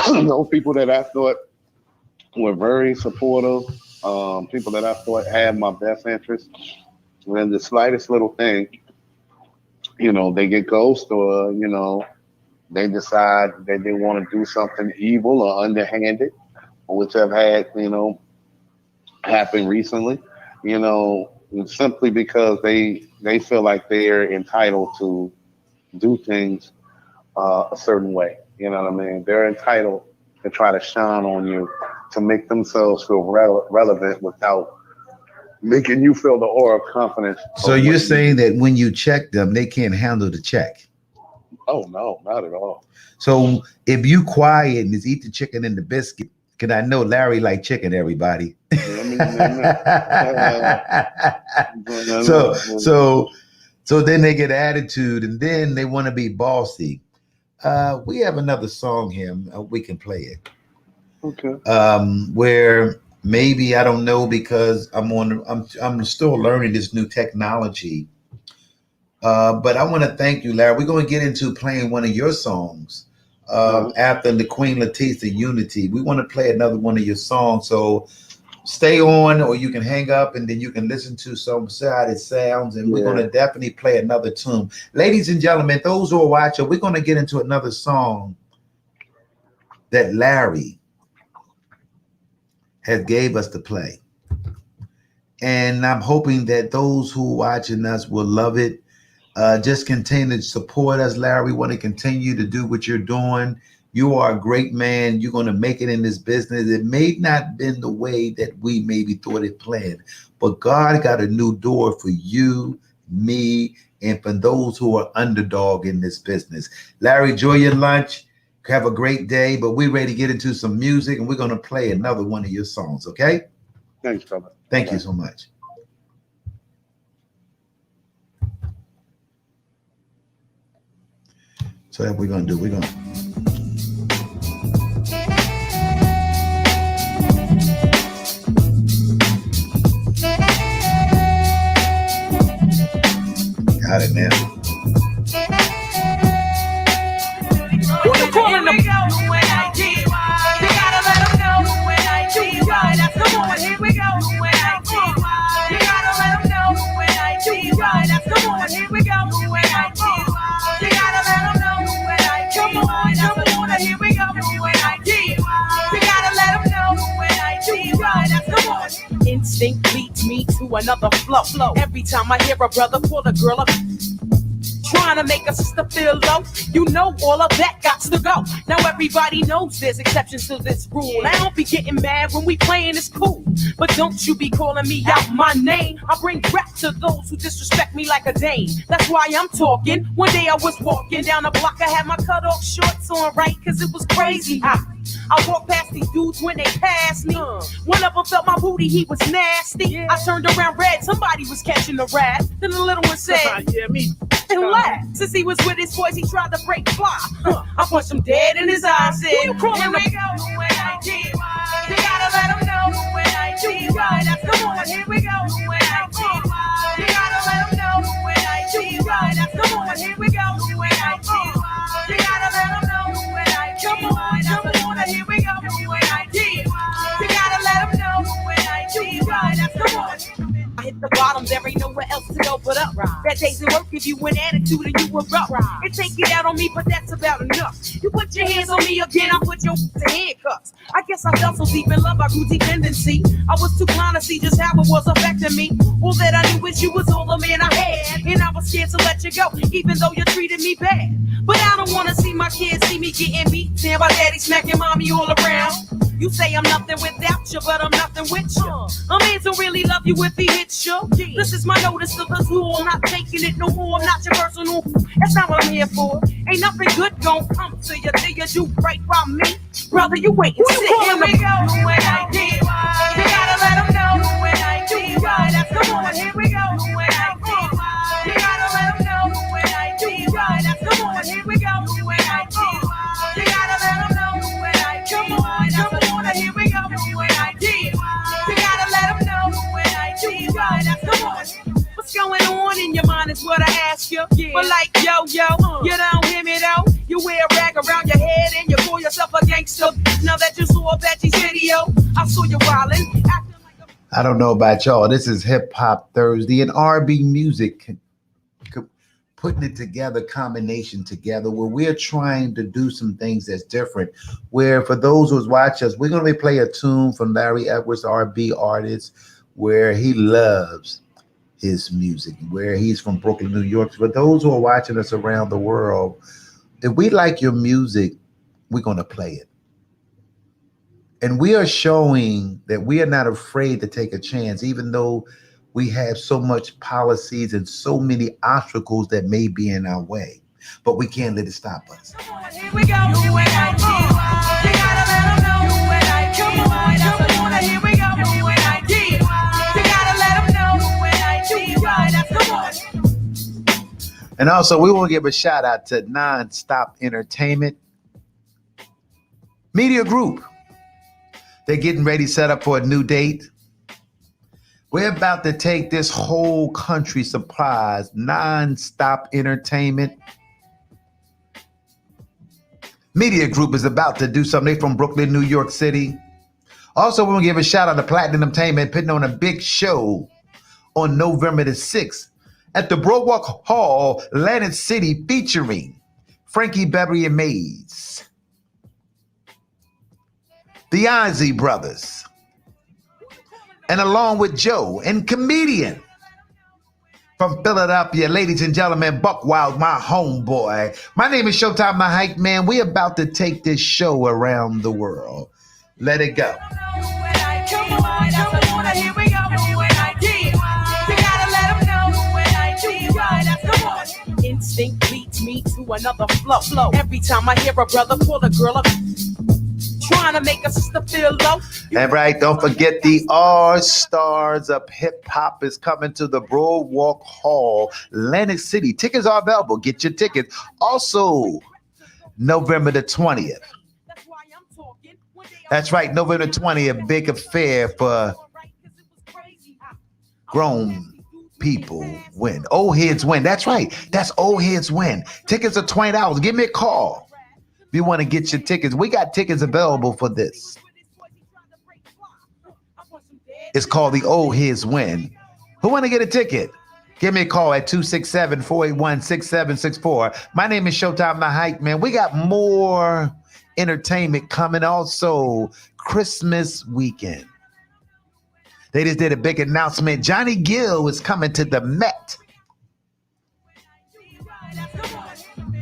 Those people that I thought were very supportive, people that I thought had my best interest, when the slightest little thing, they get ghost or, they decide that they want to do something evil or underhanded, which have had, happen recently, simply because they feel like they're entitled to do things a certain way. You know what I mean? They're entitled to try to shine on you, to make themselves feel relevant without making you feel the aura of confidence. So you're saying that when you check them, they can't handle the check? Oh, no, not at all. So if you quiet and just eat the chicken and the biscuit, because I know Larry like chicken, everybody. So then they get attitude and then they want to be bossy. We have another song here. We can play it. Okay. Where maybe I don't know because I'm still learning this new technology. But I want to thank you, Larry. We're going to get into playing one of your songs after the Queen Latifah Unity. We want to play another one of your songs. So stay on, or you can hang up and then you can listen to some how it sounds. And we're going to definitely play another tune. Ladies and gentlemen, those who are watching, we're going to get into another song that Larry has gave us to play. And I'm hoping that those who are watching us will love it. Just continue to support us, Larry. We want to continue to do what you're doing. You are a great man. You're going to make it in this business. It may not have been the way that we maybe thought it planned, but God got a new door for you, me, and for those who are underdog in this business. Larry, enjoy your lunch. Have a great day, but we're ready to get into some music, and we're going to play another one of your songs, okay? Thanks, brother. Thank you so much. So that's what we're going to do. We're going to... Got it now. Who you calling them? UNIT. You gotta let them know UNIT. Right, that's come on, here we go. UNIT. You gotta let them know UNIT. Right, that's come on, here we go. UNIT. You gotta let them know UNIT. Come on, that's come on, here we go. UNIT. You gotta let them know UNIT. Right, that's come on. Instinct leads me to another flow. Every time I hear a brother pull a girl up, trying to make a sister feel low, you know all of that got to go. Now everybody knows there's exceptions to this rule. I don't be getting mad when we playing, it's cool, but don't you be calling me out my name. I bring rap to those who disrespect me like a dame. That's why I'm talking. One day I was walking down the block, I had my cut off shorts on, right, cause it was crazy hot. I walked past these dudes when they passed me. One of them felt my booty, he was nasty. I turned around red, somebody was catching the rat. Then the little one said, yeah, me. And laughed. Since he was with his boys, he tried to break fly. I punched him dead in his eyes. Said, here we go, UNIT. You gotta let him know UNIT. Right, that's come on, here we go, UNIT. You gotta let him know UNIT. Right, that's come on, here we go, UNIT. You gotta let him know UNIT. Come on, that's come on, here we go, UNIT. You gotta let him know UNIT. Right, that's come on. I hit the bottom, there ain't nowhere else to go but up. That takes the work if you an attitude and you were rough. It take it out on me, but that's about enough. You put your hands on me again, I put your to handcuffs. I guess I felt so deep in love, I grew dependency. I was too blind to see just how it was affecting me. All that I knew is you was all the man I had, and I was scared to let you go, even though you treated me bad. But I don't wanna see my kids see me getting beat down by daddy smacking mommy all around. You say I'm nothing without you, but I'm nothing with you. A man don't really love you if he hits you. This is my notice to the school. I'm not taking it no more. I'm not your personal. That's not what I'm here for. Ain't nothing good gon' come to you till you do right by me. Brother, you wait and sit. Here we go. When I do, you gotta let them know. When I do, that's the one. Here we go. When I do, you gotta let them know. When I do, that's the one. Here we go. When I do, you gotta let them know. When I do, that's the one. Here we go. When I do, you gotta let them know. When I do, that's the one. What's going on in your mind is what I ask you. But like yo, you don't hear me though. You wear a rag around your head and you call yourself a gangster. Now that you saw Betty's video, I saw you wildin'. I don't know about y'all. This is Hip Hop Thursday and R&B music, putting it together, combination together, where we're trying to do some things that's different. Where for those who's watch us, we're going to play a tune from Larry Edwards, R&B artist, where he loves his music, where he's from Brooklyn, New York. For those who are watching us around the world, if we like your music, we're going to play it. And we are showing that we are not afraid to take a chance, even though we have so much policies and so many obstacles that may be in our way. But we can't let it stop us. Here we go. You gotta let them know. When I do, here we go. When I do, you gotta let them know. When I do, that's the one. And also, we want to give a shout out to Nonstop Entertainment Media Group. They're getting ready, set up for a new date. We're about to take this whole country supplies, Nonstop Entertainment. Media Group is about to do something. They're from Brooklyn, New York City. Also, we want to give a shout out to Platinum Entertainment, putting on a big show on November the 6th at the Boardwalk Hall, Atlantic City, featuring Frankie Beverly and Mays, the Ozzy Brothers, and along with Joe and comedian from Philadelphia, ladies and gentlemen, Buck Wild, my homeboy. My name is Showtime, my hype man. We're about to take this show around the world. Let it go. Instinct beats me to another flow. Every time I hear a brother pull a girl up, trying to make a sister feel low. And right, don't forget the All-Stars of Hip Hop is coming to the Boardwalk Hall, Atlantic City. Tickets are available. Get your tickets. Also, November the 20th. That's right, November 20th, big affair for grown people win. Old heads win. That's right. That's old heads win. Tickets are $20. Give me a call. If you want to get your tickets, we got tickets available for this. It's called the Old Heads Win. Who want to get a ticket? Give me a call at 267-481-6764. My name is Showtime, the hype man. We got more entertainment coming. Also, Christmas weekend. They just did a big announcement. Johnny Gill is coming to the Met.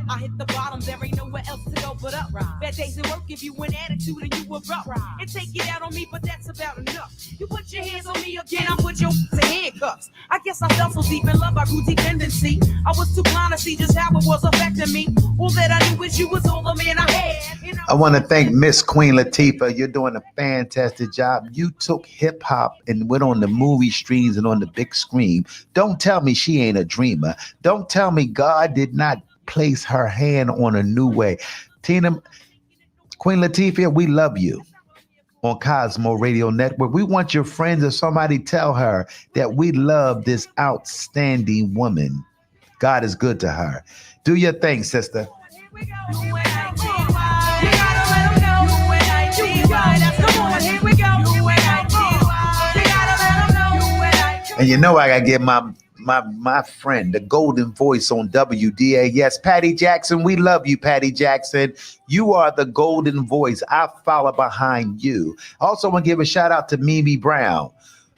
I hit the bottom, there ain't nowhere else to go but up. Bad days at work, give you an attitude and you erupt. And take it out on me, but that's about enough. You put your hands on me again, I put your in handcuffs. I guess I fell so deep in love, I grew dependency. I was too blind to see just how it was affecting me. All that I knew is you was all the man I had. I want to thank Miss Queen Latifah. You're doing a fantastic job. You took hip hop and went on the movie streams and on the big screen. Don't tell me she ain't a dreamer. Don't tell me God did not place her hand on a new way. Tina, Queen Latifah, we love you on Cosmo Radio Network. We want your friends or somebody tell her that we love this outstanding woman. God is good to her. Do your thing, sister. And you know I gotta give my friend, the golden voice on WDAS, Patty Jackson. We love you, Patty Jackson. You are the golden voice. I follow behind you. I also want to give a shout out to Mimi Brown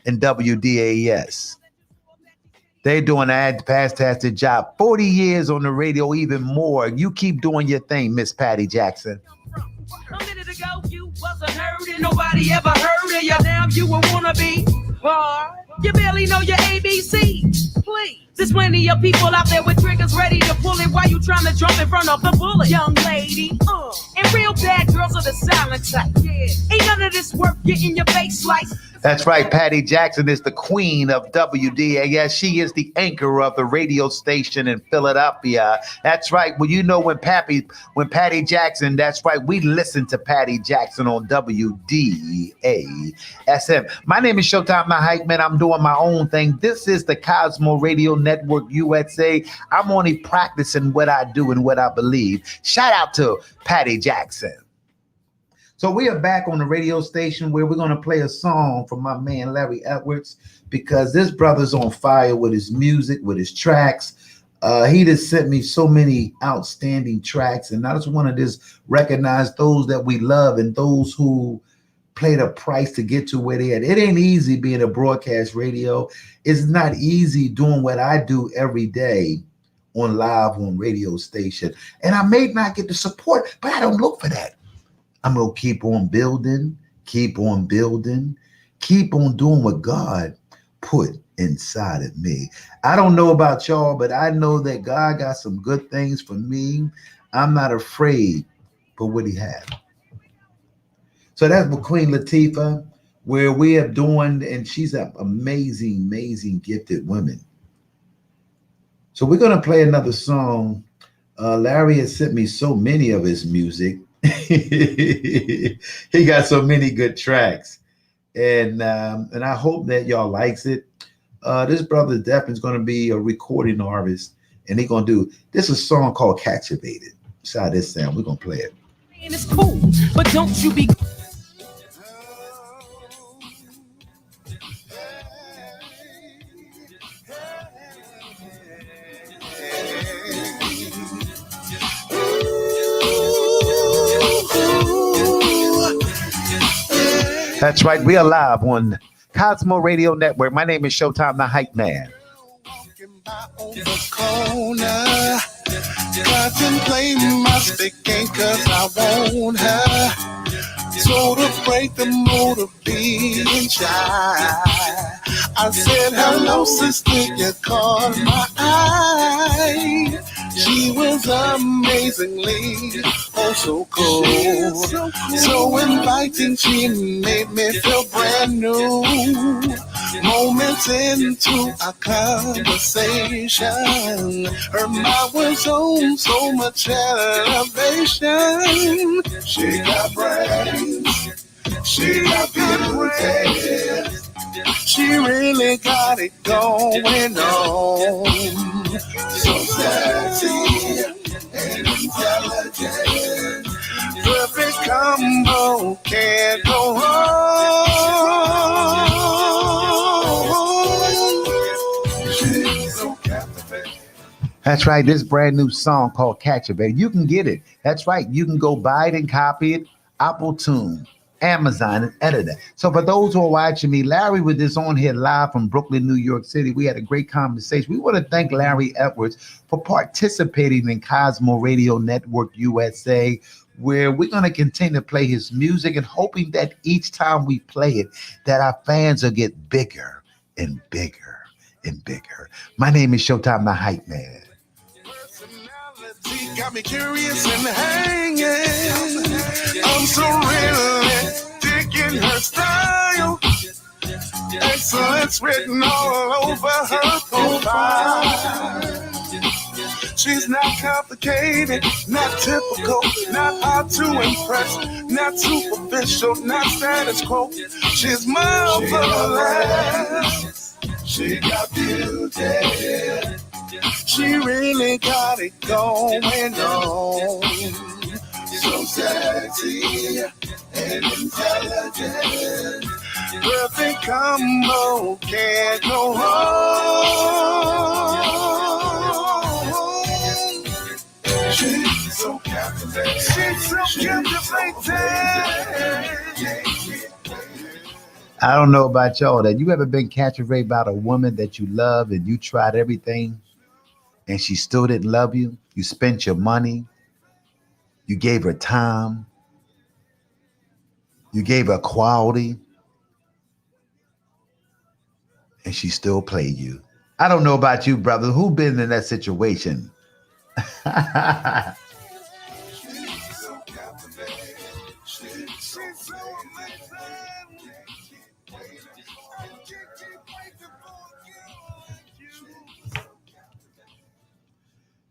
and WDAS. They're doing a fantastic job. 40 years on the radio, even more. You keep doing your thing, Miss Patty Jackson. A minute ago, you Wasn't heard and nobody ever heard of you. Now you a wannabe. You barely know your ABC. Please. There's plenty of people out there with triggers ready to pull it while you trying to jump in front of the bullet. Young lady, and real bad girls are the silent type. Yeah. Ain't none of this worth getting your face sliced. That's right. Patty Jackson is the queen of WDAS. She is the anchor of the radio station in Philadelphia. That's right. Well, you know when Patty Jackson, that's right. We listen to Patty Jackson on WDASM. My name is Showtime, the hype man. I'm doing my own thing. This is the Cosmo Radio Network USA. I'm only practicing what I do and what I believe. Shout out to Patty Jackson. So we are back on the radio station where we're going to play a song from my man Larry Edwards, because this brother's on fire with his music, with his tracks. He just sent me so many outstanding tracks, and I just want to just recognize those that we love and those who paid a price to get to where they at. It ain't easy being a broadcast radio. It's not easy doing what I do every day on radio station. And I may not get the support, but I don't look for that. I'm going to keep on building, keep on doing what God put inside of me. I don't know about y'all, but I know that God got some good things for me. I'm not afraid for what he has. So that's with Queen Latifah, where we have doing, and she's an amazing, amazing, gifted woman. So we're going to play another song. Larry has sent me so many of his music. He got so many good tracks, and I hope that y'all likes it. This brother definitely is going to be a recording artist, and he's going to do this is a song called "Captivated." See how this sound. We're going to play it. It's cool, but don't you be. That's right. We are live on Cosmo Radio Network. My name is Showtime, the hype man. Walking by on the corner, contemplating my sticking 'cause I want her. So to break the mood of being shy, I said, hello, sister, you caught my eye. She was amazingly, oh so cool, so inviting, she made me feel brand new. Moments into our conversation, her mind was on so much elevation. She got brains, she got beauty, she really got it going on. So sexy and intelligent, perfect combo, can't go wrong. She's so captivating. That's right. This brand new song called "Captivated." You can get it. That's right. You can go buy it and copy it. Apple Tune, Amazon, and edit it. So for those who are watching me, Larry was just on here live from Brooklyn, New York City. We had a great conversation. We want to thank Larry Edwards for participating in Cosmo Radio Network USA, where we're going to continue to play his music and hoping that each time we play it, that our fans will get bigger and bigger and bigger. My name is Showtime, the hype man. Personality got me curious and hanging. I'm so really digging her style. Excellence written all over her profile. She's not complicated, not typical, not hard to impress, not superficial, not status quo. She's marvelous. She got beauty. She really got it going on. So sexy and intelligent, perfect combo, can't go wrong. She's so captivating. She's so captivating. I don't know about y'all. That you ever been captivated by a woman that you love and you tried everything and she still didn't love you? You spent your money. You gave her time. You gave her quality, and she still played you. I don't know about you, brother. Who been in that situation?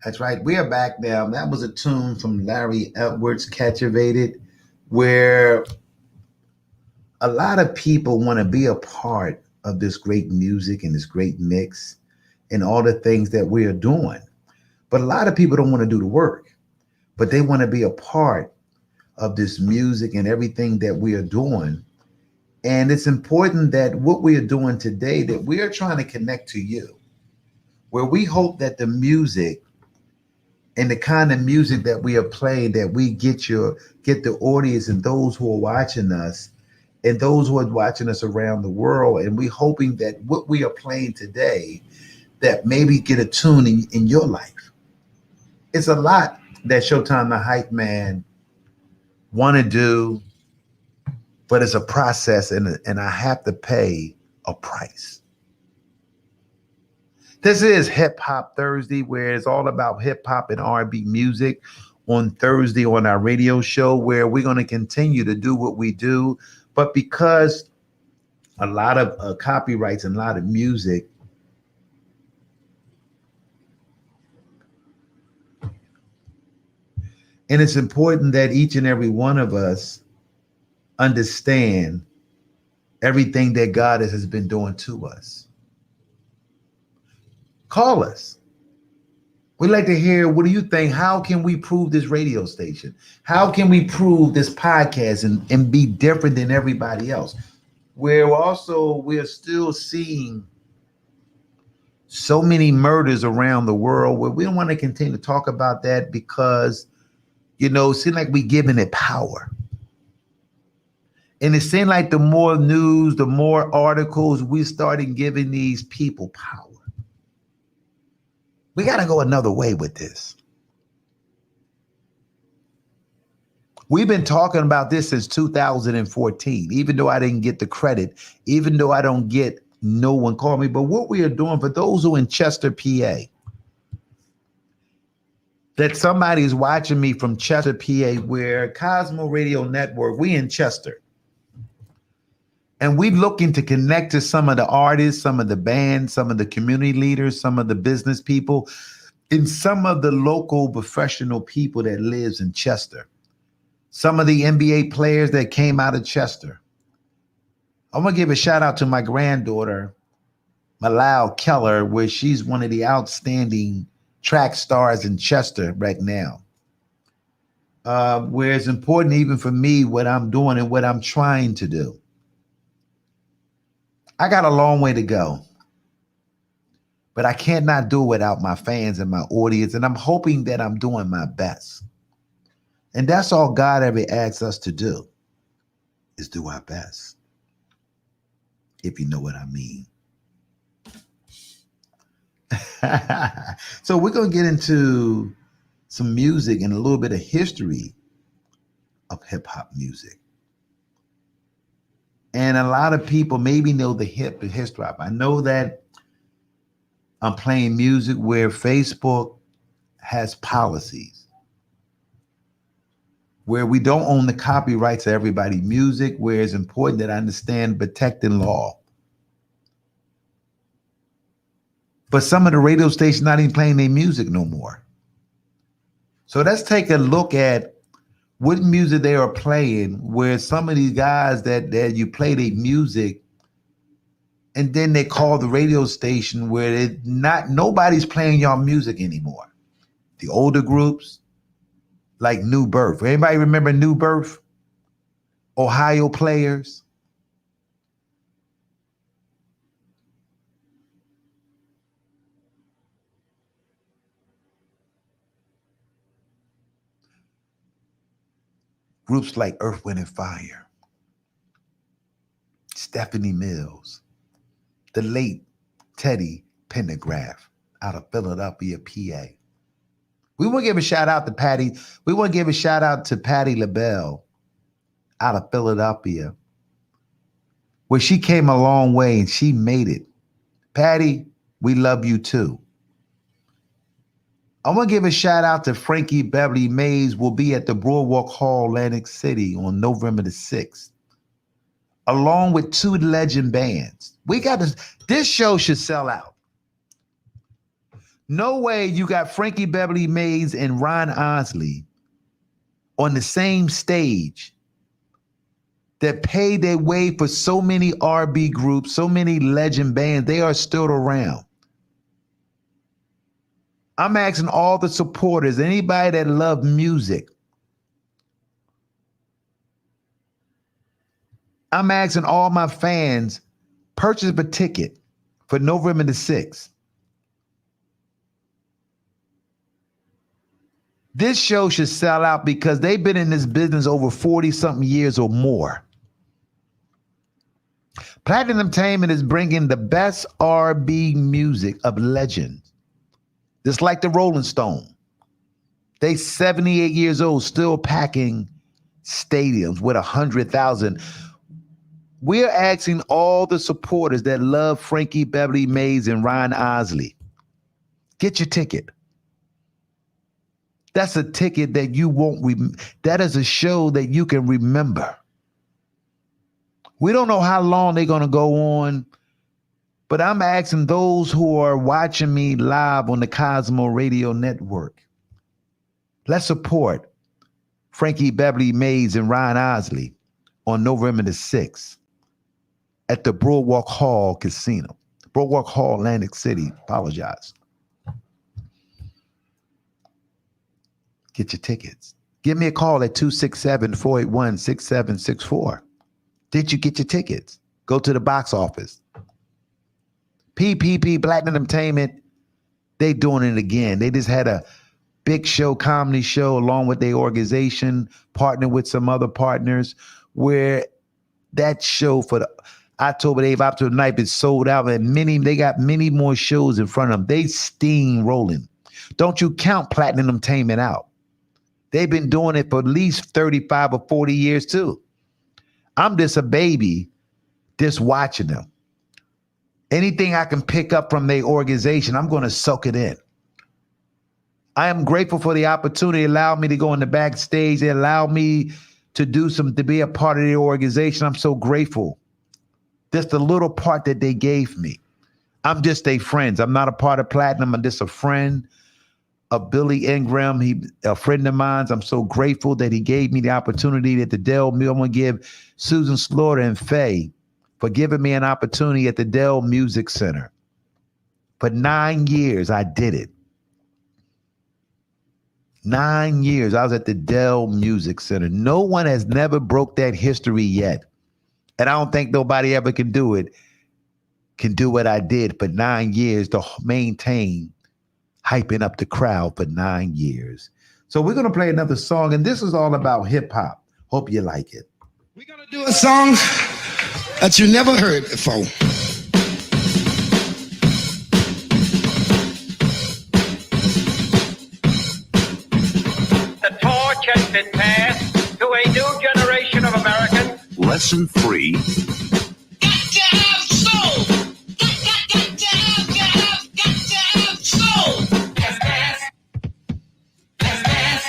That's right. We are back now. That was a tune from Larry Edwards, Captivated, where a lot of people want to be a part of this great music and this great mix and all the things that we are doing. But a lot of people don't want to do the work, but they want to be a part of this music and everything that we are doing. And it's important that what we are doing today, that we are trying to connect to you, where we hope that the music and the kind of music that we are playing, that we get the audience and those who are watching us and those who are watching us around the world. And we hoping that what we are playing today, that maybe get a tune in your life. It's a lot that Showtime the Hype Man want to do, but it's a process, and I have to pay a price. This is Hip Hop Thursday, where it's all about hip hop and R&B music on Thursday on our radio show, where we're going to continue to do what we do. But because a lot of copyrights and a lot of music, and it's important that each and every one of us understand everything that God has been doing to us. Call us. We'd like to hear, what do you think? How can we prove this radio station? How can we prove this podcast and be different than everybody else? We're still seeing so many murders around the world, where we don't want to continue to talk about that, because, it seems like we're giving it power. And it seems like the more news, the more articles, we started giving these people power. We got to go another way with this. We've been talking about this since 2014, even though I didn't get the credit, even though I don't get no one call me. But what we are doing, for those who are in Chester, PA, that somebody is watching me from Chester, PA, where Cosmo Radio Network, we in Chester. And we're looking to connect to some of the artists, some of the bands, some of the community leaders, some of the business people, and some of the local professional people that lives in Chester. Some of the NBA players that came out of Chester. I want to give a shout out to my granddaughter, Malal Keller, where she's one of the outstanding track stars in Chester right now. Where it's important even for me, what I'm doing and what I'm trying to do. I got a long way to go, but I cannot do it without my fans and my audience. And I'm hoping that I'm doing my best. And that's all God ever asks us to do, is do our best. If you know what I mean. So we're going to get into some music and a little bit of history of hip hop music. And a lot of people maybe know the history. I know that I'm playing music where Facebook has policies, where we don't own the copyrights of everybody's music, where it's important that I understand protecting law. But some of the radio stations not even playing their music no more. So let's take a look at what music they are playing, where some of these guys that you play their music, and then they call the radio station where nobody's playing y'all music anymore. The older groups, like New Birth. Anybody remember New Birth? Ohio Players? Groups like Earth, Wind, and Fire. Stephanie Mills. The late Teddy Pendergraft out of Philadelphia, PA. We want to give a shout out to Patty. We want to give a shout out to Patti LaBelle out of Philadelphia, where she came a long way and she made it. Patty, we love you too. I want to give a shout out to Frankie Beverly Mays. Will be at the Boardwalk Hall, Atlantic City on November the 6th, along with 2 legend bands. This show should sell out. No way you got Frankie Beverly Mays and Ron Osley on the same stage that paid their way for so many R&B groups, so many legend bands. They are still around. I'm asking all the supporters, anybody that love music, I'm asking all my fans, purchase a ticket for November the 6th. This show should sell out because they've been in this business over 40-something years or more. Platinum Entertainment is bringing the best R&B music of legends. Just like the Rolling Stones. They 78 years old, still packing stadiums with 100,000. We're asking all the supporters that love Frankie Beverly Mays and Ron Osley, get your ticket. That's a ticket that you won't that is a show that you can remember. We don't know how long they're going to go on, but I'm asking those who are watching me live on the Cosmo Radio Network, let's support Frankie Beverly Mays and Ron Osley on November the 6th at the Boardwalk Hall Casino. Boardwalk Hall, Atlantic City. Apologize. Get your tickets. Give me a call at 267-481-6764. Did you get your tickets? Go to the box office. PPP, Platinum Entertainment, they doing it again. They just had a big show, comedy show, along with their organization, partnered with some other partners, where that show for the October 8th, October 9th is sold out, and they got many more shows in front of them. They steamrolling. Don't you count Platinum Entertainment out. They've been doing it for at least 35 or 40 years too. I'm just a baby just watching them. Anything I can pick up from their organization, I'm going to soak it in. I am grateful for the opportunity. It allowed me to go in the backstage. It allowed me to be a part of their organization. I'm so grateful. Just the little part that they gave me. I'm just their friends. I'm not a part of Platinum. I'm just a friend of Billy Ingram. He a friend of mine. I'm so grateful that he gave me the opportunity at the Dell Mill. I'm going to give Susan Slaughter and Faye for giving me an opportunity at the Dell Music Center. For 9 years, I did it. 9 years, I was at the Dell Music Center. No one has never broke that history yet. And I don't think nobody ever can do it, can do what I did for 9 years to maintain hyping up the crowd for 9 years. So we're going to play another song, and this is all about hip hop. Hope you like it. We're going to do a song that you never heard before. The torch has been passed to a new generation of Americans. Lesson 3. Got to have soul. Got to have soul. Let's dance. Let's dance.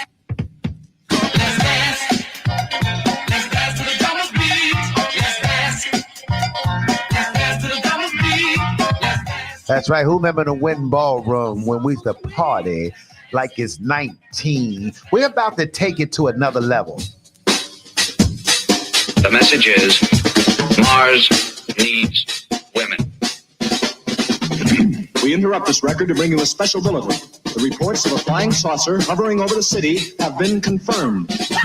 Let's dance. Let's dance to the drummer's beat. Let's dance. Let's dance to the drummer's beat. Let's dance. That's right. Who remember the Wynn Ballroom when we used to party like it's 19? We're about to take it to another level. The message is Mars needs women. We interrupt this record to bring you a special bulletin. The reports of a flying saucer hovering over the city have been confirmed. Hip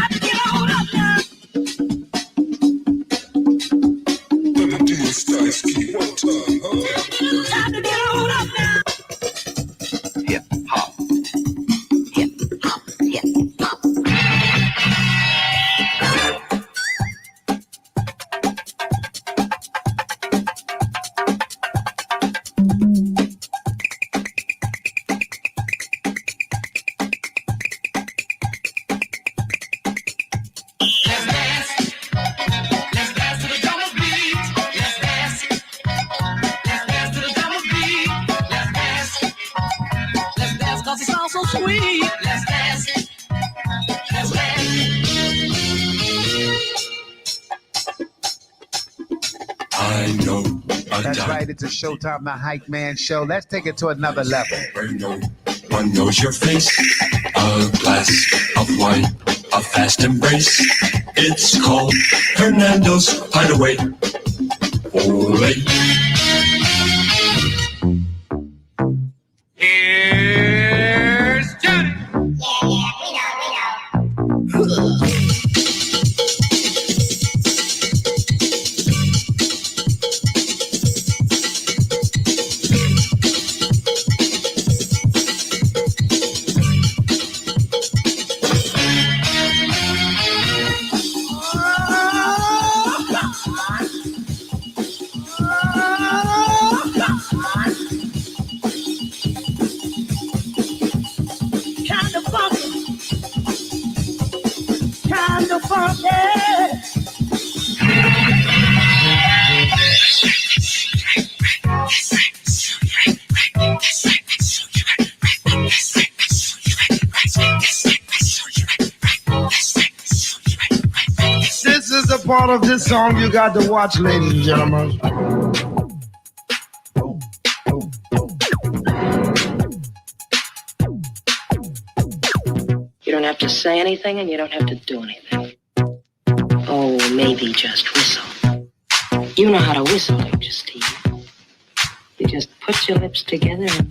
hop. Let's I know a That's time right. It's a Showtime, the Hype Man show. Let's take it to another level. where no one knows your face. A glass of wine, a fast embrace. It's called Hernando's Hideaway. Ole. Here's Johnny. Kind of funky. Kind of funky. This is the part of this song you got to watch, ladies and gentlemen. You don't have to say anything and you don't have to do anything. Oh, maybe just whistle. You know how to whistle, don't you, Steve? You just put your lips together and...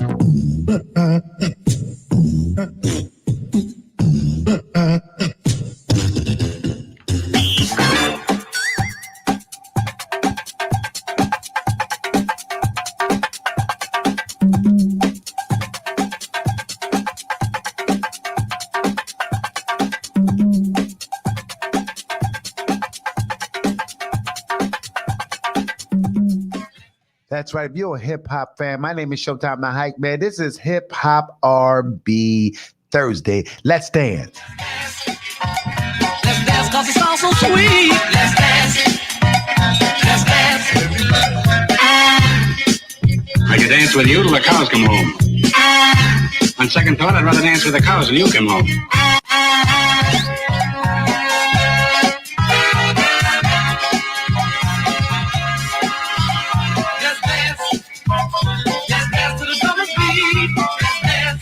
That's right. If you're a hip hop fan, my name is Showtime, the Hype Man. This is Hip Hop R&B Thursday. Let's dance. Let's dance 'cause it's all so sweet. Let's dance. Let's dance. I could dance with you till the cows come home. On second thought, I'd rather dance with the cows than you come home. Let's dance. Let's dance to the double beat. Let's dance.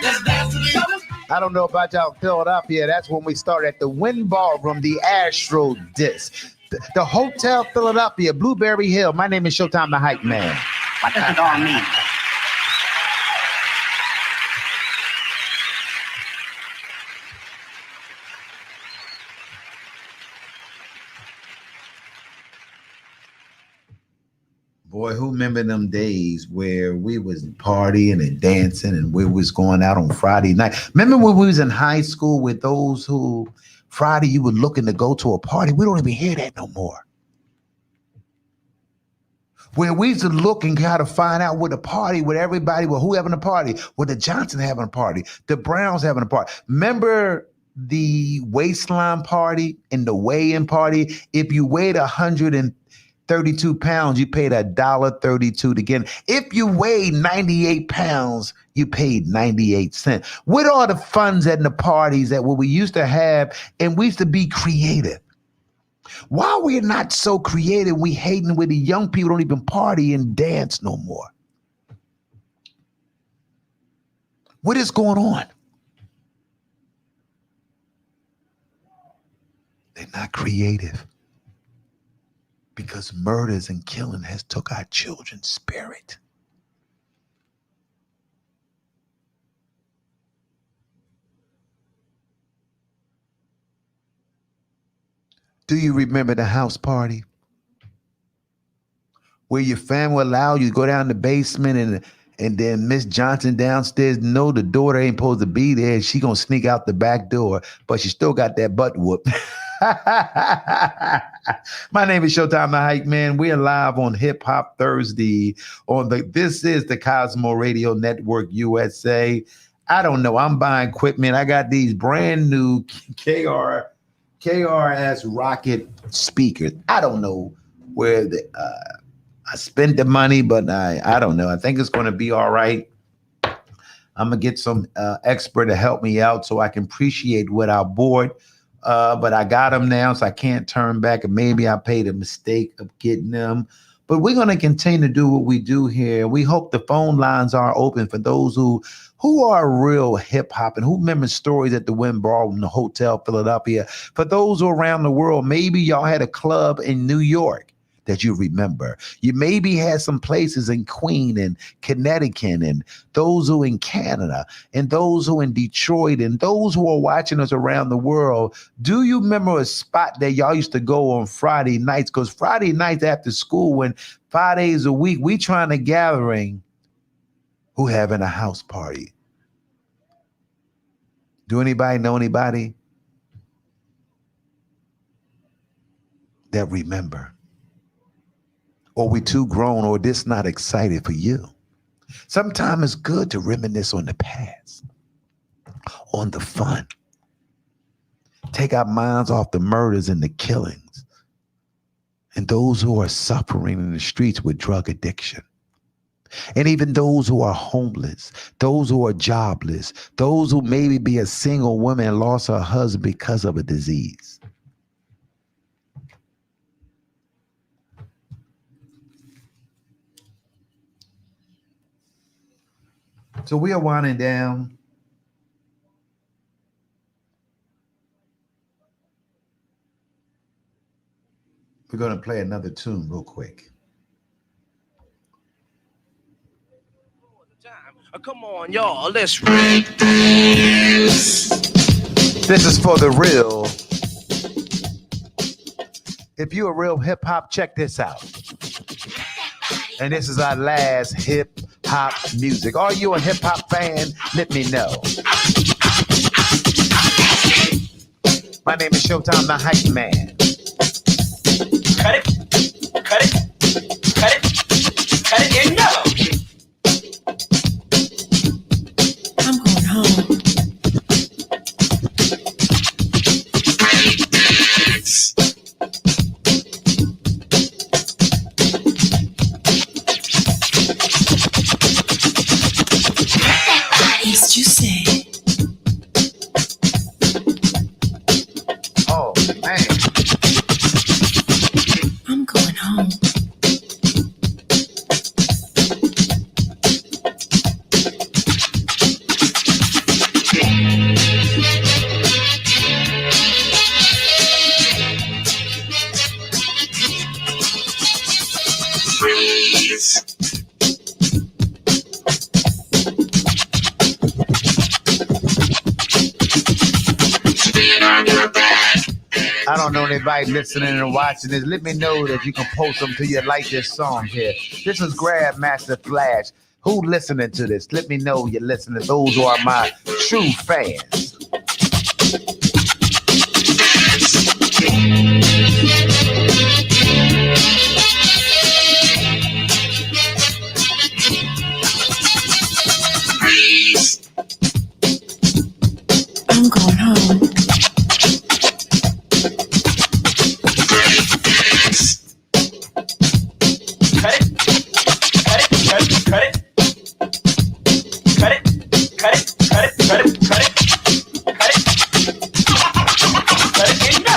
Let's dance to the double beat. I don't know about y'all in Philadelphia. That's when we start at the Wynn Ballroom, the Astro Disc. The Hotel Philadelphia, Blueberry Hill. My name is Showtime, the Hype Man. What does it all mean? Boy, who remember them days where we was partying and dancing and we was going out on Friday night? Remember when we was in high school with those who Friday you were looking to go to a party? We don't even hear that no more. Where we used to look and try to find out what the party with everybody, well, who having a party? Well, the Johnson having a party, the Browns having a party. Remember the waistline party and the weigh-in party? If you weighed 132 pounds, you paid $1.32 to get in. If you weighed 98 pounds, you paid 98 cents. What are the funds at the parties that what we used to have, and we used to be creative? Why we're not so creative, we hating with the young people don't even party and dance no more. What is going on? They're not creative because murders and killing has took our children's spirit. Do you remember the house party where your family allowed you to go down the basement and then Miss Johnson downstairs know the daughter ain't supposed to be there and she gonna sneak out the back door, but she still got that butt whoop. My name is Showtime, the Hype Man. We are live on Hip Hop Thursday this is the Cosmo Radio Network USA. I don't know. I'm buying equipment. I got these brand new KRS Rocket speakers. I don't know where I spent the money, but I don't know. I think it's going to be all right. I'm going to get some expert to help me out so I can appreciate what I bought. but I got them now, so I can't turn back. And maybe I paid a mistake of getting them. But we're going to continue to do what we do here. We hope the phone lines are open for those who are real hip hop and who remember stories at the Wynn Ballroom, the Hotel Philadelphia. For those who are around the world, maybe y'all had a club in New York that you remember. You maybe had some places in Queen and Connecticut, and those who in Canada, and those who in Detroit, and those who are watching us around the world. Do you remember a spot that y'all used to go on Friday nights? Because Friday nights after school, when 5 days a week, we trying to gathering who having a house party. Do anybody know anybody that remember? Or we too grown, or this not excited for you? Sometimes it's good to reminisce on the past, on the fun. Take our minds off the murders and the killings, and those who are suffering in the streets with drug addiction. And even those who are homeless, those who are jobless, those who maybe be a single woman and lost her husband because of a disease. So we are winding down. We're going to play another tune real quick. Come on, y'all, let's break this. This is for the real. If you're a real hip hop, check this out. And this is our last hip hop music. Are you a hip hop fan? Let me know. My name is Showtime, the hype man. cut it, cut it, cut it, cut it, and go. I'm going home. East, you say? Oh, man. I'm going home. Freeze. I don't know anybody listening and watching this. Let me know that you can post them till you like this song here. This is Grandmaster Flash. Who listening to this? Let me know you're listening. Those who are my true fans. I'm going home. Cut it, cut it, cut it, cut it, cut it, cut it, cut it, cut it, cut it, cut it, and go.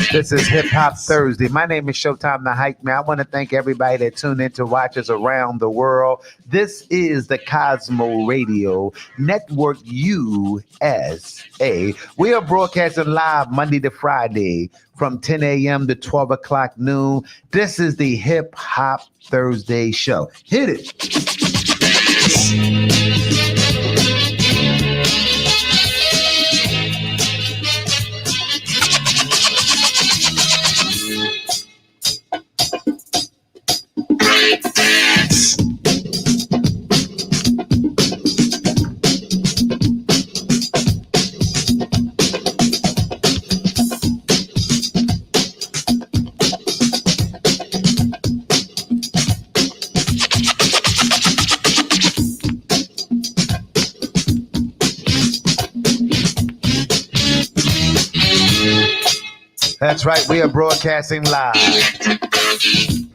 This is Hip Hop Thursday. My name is Showtime the Hype Man. I want to thank everybody that tuned in to watch us around the world. This is the Cosmo Radio Network USA. We are broadcasting live Monday to Friday from 10 a.m. to 12 o'clock noon. This is the Hip Hop Thursday show. Hit it. That's right, we are broadcasting live.